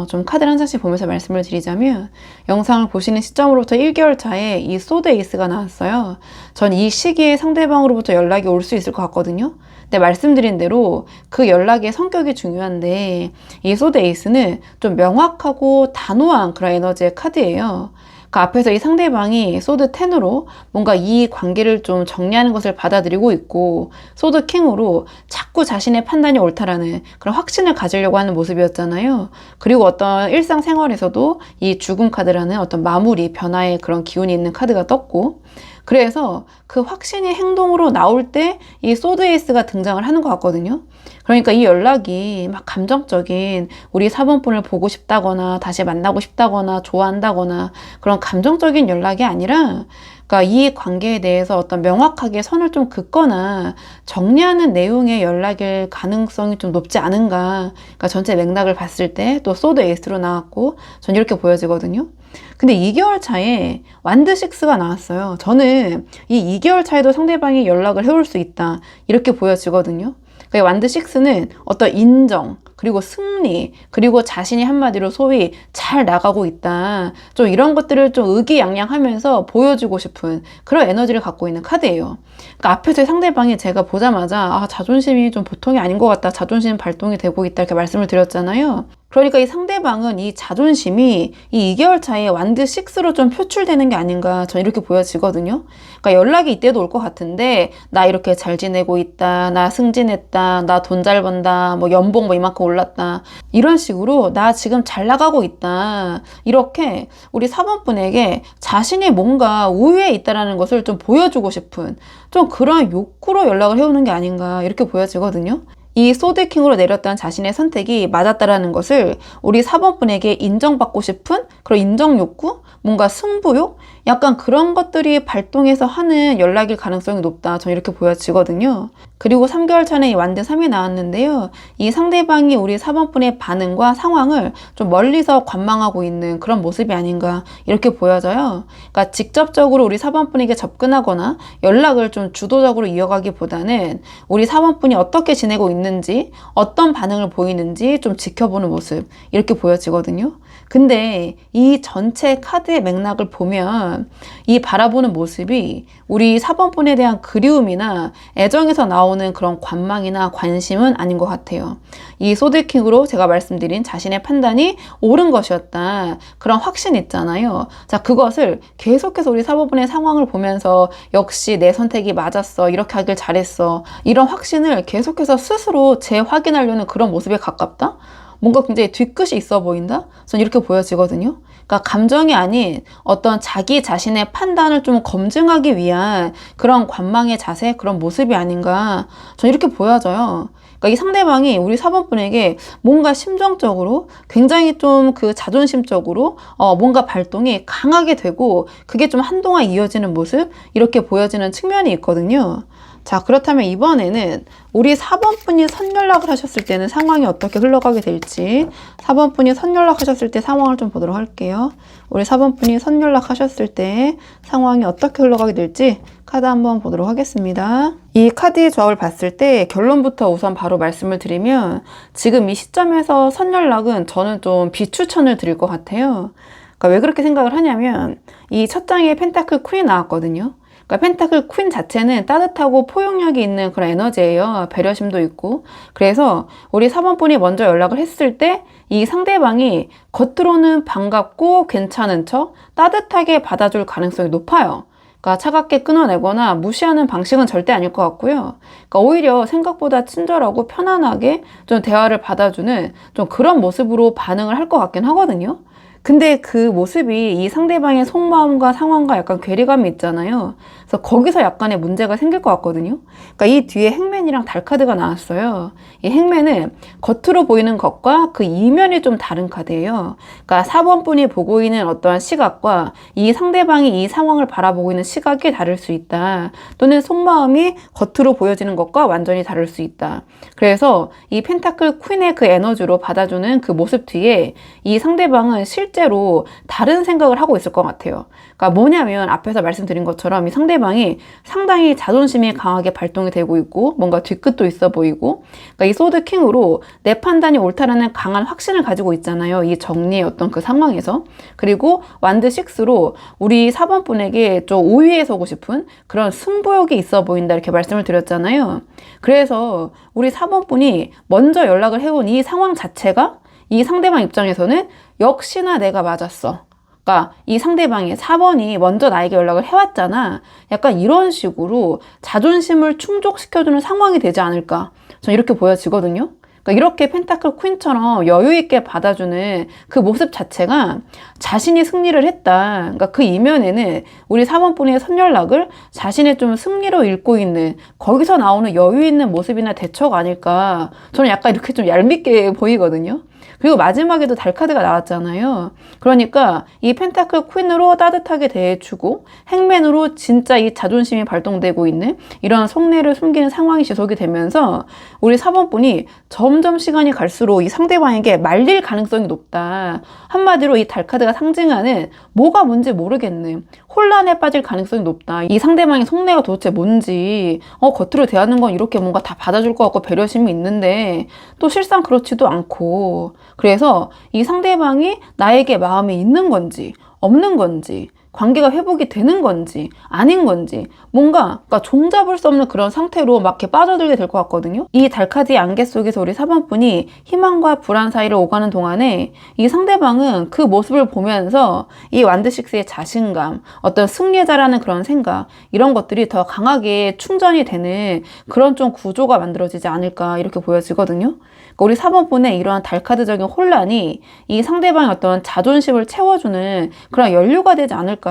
좀 카드를 한 장씩 보면서 말씀을 드리자면, 영상을 보시는 시점으로부터 1개월 차에 이 소드 에이스가 나왔어요. 전 이 시기에 상대방으로부터 연락이 올 수 있을 것 같거든요. 근데 말씀드린 대로 그 연락의 성격이 중요한데, 이 소드 에이스는 좀 명확하고 단호한 그런 에너지의 카드예요. 그 앞에서 이 상대방이 소드 10으로 뭔가 이 관계를 좀 정리하는 것을 받아들이고 있고, 소드 킹으로 자꾸 자신의 판단이 옳다라는 그런 확신을 가지려고 하는 모습이었잖아요. 그리고 어떤 일상생활에서도 이 죽음 카드라는 어떤 마무리, 변화의 그런 기운이 있는 카드가 떴고, 그래서 그 확신이 행동으로 나올 때 이 소드 에이스가 등장을 하는 것 같거든요. 그러니까 이 연락이 막 감정적인, 우리 4번분을 보고 싶다거나 다시 만나고 싶다거나 좋아한다거나 그런 감정적인 연락이 아니라, 그러니까 이 관계에 대해서 어떤 명확하게 선을 좀 긋거나 정리하는 내용의 연락일 가능성이 좀 높지 않은가. 그러니까 전체 맥락을 봤을 때 또 소드 에이스로 나왔고 전 이렇게 보여지거든요. 근데 2개월 차에 완드 6가 나왔어요. 저는 이 2개월 차에도 상대방이 연락을 해올 수 있다, 이렇게 보여지거든요. 그러니까 완드 6는 어떤 인정, 그리고 승리, 그리고 자신이 한마디로 소위 잘 나가고 있다, 좀 이런 것들을 좀 의기양양하면서 보여주고 싶은 그런 에너지를 갖고 있는 카드예요. 그러니까 앞에서 상대방이 제가 보자마자 자존심이 좀 보통이 아닌 것 같다, 자존심 발동이 되고 있다, 이렇게 말씀을 드렸잖아요. 그러니까 이 상대방은 이 자존심이 이 2개월 차에 완드 6로 좀 표출되는 게 아닌가, 저는 이렇게 보여지거든요. 그러니까 연락이 이때도 올 것 같은데, 나 이렇게 잘 지내고 있다, 나 승진했다, 나 돈 잘 번다, 뭐 연봉 뭐 이만큼 올랐다, 이런 식으로 나 지금 잘 나가고 있다, 이렇게 우리 4번분에게 자신이 뭔가 우위에 있다라는 것을 좀 보여주고 싶은 좀 그런 욕구로 연락을 해오는 게 아닌가, 이렇게 보여지거든요. 이 소드킹으로 내렸던 자신의 선택이 맞았다라는 것을 우리 4번분에게 인정받고 싶은 그런 인정 욕구? 뭔가 승부욕? 약간 그런 것들이 발동해서 하는 연락일 가능성이 높다, 저는 이렇게 보여지거든요. 그리고 3개월 차에 이 완드 3이 나왔는데요. 이 상대방이 우리 4번분의 반응과 상황을 좀 멀리서 관망하고 있는 그런 모습이 아닌가, 이렇게 보여져요. 그러니까 직접적으로 우리 4번분에게 접근하거나 연락을 좀 주도적으로 이어가기보다는 우리 4번분이 어떻게 지내고 있는지, 어떤 반응을 보이는지 좀 지켜보는 모습, 이렇게 보여지거든요. 근데 이 전체 카드의 맥락을 보면 이 바라보는 모습이 우리 4번분에 대한 그리움이나 애정에서 나오는 그런 관망이나 관심은 아닌 것 같아요. 이 소드킹으로 제가 말씀드린 자신의 판단이 옳은 것이었다, 그런 확신 있잖아요. 자, 그것을 계속해서 우리 4번분의 상황을 보면서 역시 내 선택이 맞았어, 이렇게 하길 잘했어, 이런 확신을 계속해서 스스로 재확인하려는 그런 모습에 가깝다? 뭔가 굉장히 뒤끝이 있어 보인다? 전 이렇게 보여지거든요. 그러니까 감정이 아닌 어떤 자기 자신의 판단을 좀 검증하기 위한 그런 관망의 자세, 그런 모습이 아닌가, 전 이렇게 보여져요. 그러니까 이 상대방이 우리 4번분에게 뭔가 심정적으로 굉장히 좀 그 자존심적으로 뭔가 발동이 강하게 되고 그게 좀 한동안 이어지는 모습, 이렇게 보여지는 측면이 있거든요. 자, 그렇다면 이번에는 우리 4번 분이 선연락을 하셨을 때는 상황이 어떻게 흘러가게 될지 4번 분이 선연락 하셨을 때 상황을 좀 보도록 할게요. 우리 4번 분이 선연락 하셨을 때 상황이 어떻게 흘러가게 될지 카드 한번 보도록 하겠습니다. 이 카드의 조합을 봤을 때 결론부터 우선 바로 말씀을 드리면 지금 이 시점에서 선연락은 저는 좀 비추천을 드릴 것 같아요. 그러니까 왜 그렇게 생각을 하냐면 이 첫 장에 펜타클 퀸이 나왔거든요. 그러니까 펜타클 퀸 자체는 따뜻하고 포용력이 있는 그런 에너지예요. 배려심도 있고. 그래서 우리 4번 분이 먼저 연락을 했을 때 이 상대방이 겉으로는 반갑고 괜찮은 척 따뜻하게 받아줄 가능성이 높아요. 그러니까 차갑게 끊어내거나 무시하는 방식은 절대 아닐 것 같고요. 그러니까 오히려 생각보다 친절하고 편안하게 좀 대화를 받아주는 좀 그런 모습으로 반응을 할 것 같긴 하거든요. 근데 그 모습이 이 상대방의 속마음과 상황과 약간 괴리감이 있잖아요. 그래서 거기서 약간의 문제가 생길 것 같거든요. 그러니까 이 뒤에 행맨이랑 달 카드가 나왔어요. 이 행맨은 겉으로 보이는 것과 그 이면이 좀 다른 카드예요. 그러니까 4번 분이 보고 있는 어떠한 시각과 이 상대방이 이 상황을 바라보고 있는 시각이 다를 수 있다. 또는 속마음이 겉으로 보여지는 것과 완전히 다를 수 있다. 그래서 이 펜타클 퀸의 그 에너지로 받아주는 그 모습 뒤에 이 상대방은 실제로 다른 생각을 하고 있을 것 같아요. 그러니까 뭐냐면 앞에서 말씀드린 것처럼 이 상대방이 상당히 자존심이 강하게 발동이 되고 있고 뭔가 뒤끝도 있어 보이고, 그러니까 이 소드 킹으로 내 판단이 옳다라는 강한 확신을 가지고 있잖아요. 이 정리의 어떤 그 상황에서. 그리고 완드 6로 우리 4번 분에게 좀 우위에 서고 싶은 그런 승부욕이 있어 보인다 이렇게 말씀을 드렸잖아요. 그래서 우리 4번 분이 먼저 연락을 해온 이 상황 자체가 이 상대방 입장에서는 역시나 내가 맞았어. 그러니까 이 상대방이 4번이 먼저 나에게 연락을 해왔잖아. 약간 이런 식으로 자존심을 충족시켜주는 상황이 되지 않을까. 전 이렇게 보여지거든요. 그러니까 이렇게 펜타클 퀸처럼 여유 있게 받아주는 그 모습 자체가 자신이 승리를 했다. 그러니까 그 이면에는 우리 4번 분의 선연락을 자신의 좀 승리로 읽고 있는 거기서 나오는 여유 있는 모습이나 대처가 아닐까. 저는 약간 이렇게 좀 얄밉게 보이거든요. 그리고 마지막에도 달 카드가 나왔잖아요. 그러니까 이 펜타클 퀸으로 따뜻하게 대해주고 행맨으로 진짜 이 자존심이 발동되고 있는 이런 속내를 숨기는 상황이 지속이 되면서 우리 4번 분이 점점 시간이 갈수록 이 상대방에게 말릴 가능성이 높다. 한마디로 이 달 카드가 상징하는 뭐가 뭔지 모르겠는 혼란에 빠질 가능성이 높다. 이 상대방의 속내가 도대체 뭔지 겉으로 대하는 건 이렇게 뭔가 다 받아줄 것 같고 배려심이 있는데 또 실상 그렇지도 않고, 그래서 이 상대방이 나에게 마음이 있는 건지 없는 건지 관계가 회복이 되는 건지 아닌 건지 뭔가 그러니까 종잡을 수 없는 그런 상태로 막 이렇게 빠져들게 될 것 같거든요. 이 달카드의 안개 속에서 우리 4번 분이 희망과 불안 사이를 오가는 동안에 이 상대방은 그 모습을 보면서 이 완드6의 자신감, 어떤 승리자라는 그런 생각, 이런 것들이 더 강하게 충전이 되는 그런 좀 구조가 만들어지지 않을까 이렇게 보여지거든요. 그러니까 우리 4번 분의 이러한 달카드적인 혼란이 이 상대방의 어떤 자존심을 채워주는 그런 연료가 되지 않을까.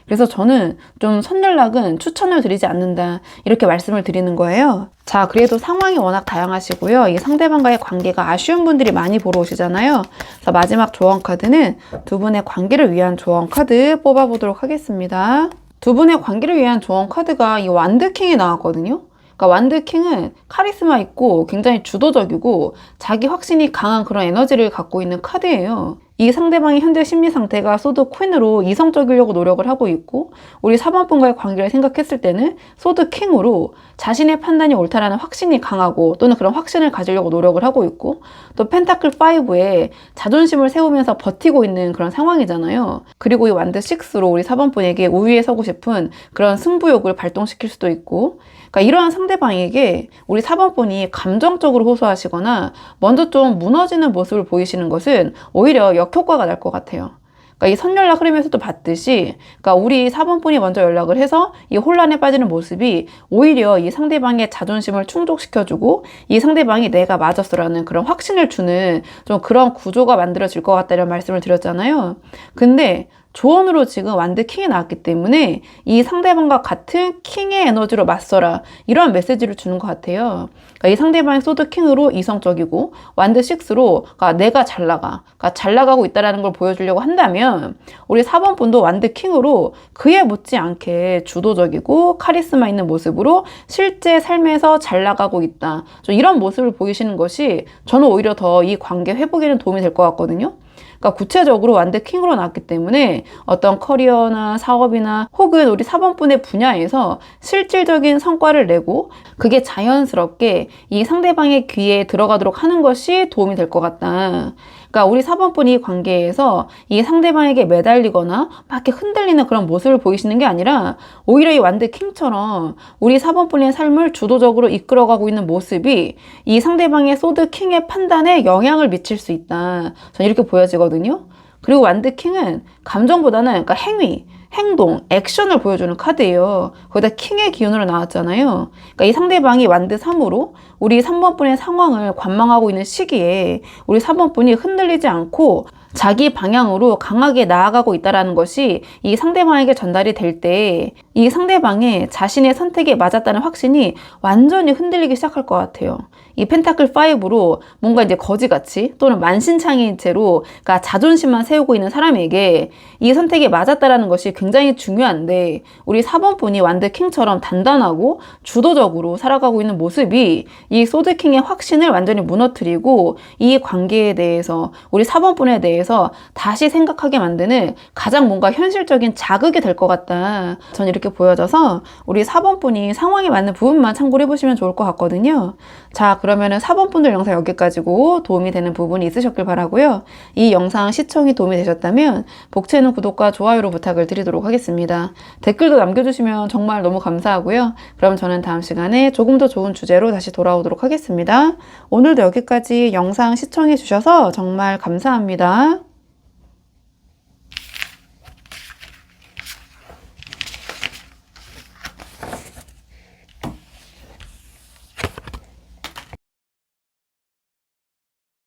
그래서 저는 좀 선연락은 추천을 드리지 않는다 이렇게 말씀을 드리는 거예요. 자, 그래도 상황이 워낙 다양하시고요. 이 상대방과의 관계가 아쉬운 분들이 많이 보러 오시잖아요. 그래서 마지막 조언 카드는 두 분의 관계를 위한 조언 카드 뽑아보도록 하겠습니다. 두 분의 관계를 위한 조언 카드가 이 완드킹이 나왔거든요. 그러니까 완드킹은 카리스마 있고 굉장히 주도적이고 자기 확신이 강한 그런 에너지를 갖고 있는 카드예요. 이 상대방의 현재 심리 상태가 소드 퀸으로 이성적이려고 노력을 하고 있고, 우리 4번 분과의 관계를 생각했을 때는 소드 킹으로 자신의 판단이 옳다라는 확신이 강하고 또는 그런 확신을 가지려고 노력을 하고 있고, 또 펜타클 5에 자존심을 세우면서 버티고 있는 그런 상황이잖아요. 그리고 이 완드 6로 우리 4번 분에게 우위에 서고 싶은 그런 승부욕을 발동시킬 수도 있고, 그러니까 이러한 상대방에게 우리 4번 분이 감정적으로 호소하시거나 먼저 좀 무너지는 모습을 보이시는 것은 오히려 역효과가 날 것 같아요. 그러니까 이 선연락 흐름에서도 봤듯이, 그러니까 우리 4번 분이 먼저 연락을 해서 이 혼란에 빠지는 모습이 오히려 이 상대방의 자존심을 충족시켜주고 이 상대방이 내가 맞았어라는 그런 확신을 주는 좀 그런 구조가 만들어질 것 같다는 말씀을 드렸잖아요. 근데 조언으로 지금 완드 킹이 나왔기 때문에 이 상대방과 같은 킹의 에너지로 맞서라, 이런 메시지를 주는 것 같아요. 그러니까 이 상대방의 소드 킹으로 이성적이고 완드 6로 그러니까 내가 잘 나가, 그러니까 잘 나가고 있다는 걸 보여주려고 한다면 우리 4번 분도 완드 킹으로 그에 못지않게 주도적이고 카리스마 있는 모습으로 실제 삶에서 잘 나가고 있다, 이런 모습을 보이시는 것이 저는 오히려 더 이 관계 회복에는 도움이 될 것 같거든요. 그러니까 구체적으로 완드 킹으로 나왔기 때문에 어떤 커리어나 사업이나 혹은 우리 4번 분의 분야에서 실질적인 성과를 내고 그게 자연스럽게 이 상대방의 귀에 들어가도록 하는 것이 도움이 될 것 같다. 그러니까 우리 4번 분이 관계에서 이 상대방에게 매달리거나 막 이렇게 흔들리는 그런 모습을 보이시는 게 아니라 오히려 이 완드 킹처럼 우리 4번 분의 삶을 주도적으로 이끌어가고 있는 모습이 이 상대방의 소드 킹의 판단에 영향을 미칠 수 있다, 저는 이렇게 보여지거든요. 그리고 완드 킹은 감정보다는 그러니까 행위, 행동, 액션을 보여주는 카드예요. 거기다 킹의 기운으로 나왔잖아요. 그러니까 이 상대방이 완드 3으로 우리 3번 분의 상황을 관망하고 있는 시기에 우리 4번 분이 흔들리지 않고 자기 방향으로 강하게 나아가고 있다는 것이 이 상대방에게 전달이 될 때 이 상대방의 자신의 선택이 맞았다는 확신이 완전히 흔들리기 시작할 것 같아요. 이 펜타클 5로 뭔가 이제 거지같이 또는 만신창이인 채로 그러니까 자존심만 세우고 있는 사람에게 이 선택이 맞았다라는 것이 굉장히 중요한데 우리 4번 분이 완드 킹처럼 단단하고 주도적으로 살아가고 있는 모습이 이 소드 킹의 확신을 완전히 무너뜨리고 이 관계에 대해서 우리 4번 분에 대해서 다시 생각하게 만드는 가장 뭔가 현실적인 자극이 될 것 같다, 전 이렇게 보여져서 우리 4번 분이 상황에 맞는 부분만 참고를 해보시면 좋을 것 같거든요. 자, 그러면은 4번 분들 영상 여기까지고 도움이 되는 부분이 있으셨길 바라고요. 이 영상 시청이 도움이 되셨다면 복채는 구독과 좋아요로 부탁을 드리도록 하겠습니다. 댓글도 남겨주시면 정말 너무 감사하고요. 그럼 저는 다음 시간에 조금 더 좋은 주제로 다시 돌아오도록 하겠습니다. 오늘도 여기까지 영상 시청해 주셔서 정말 감사합니다.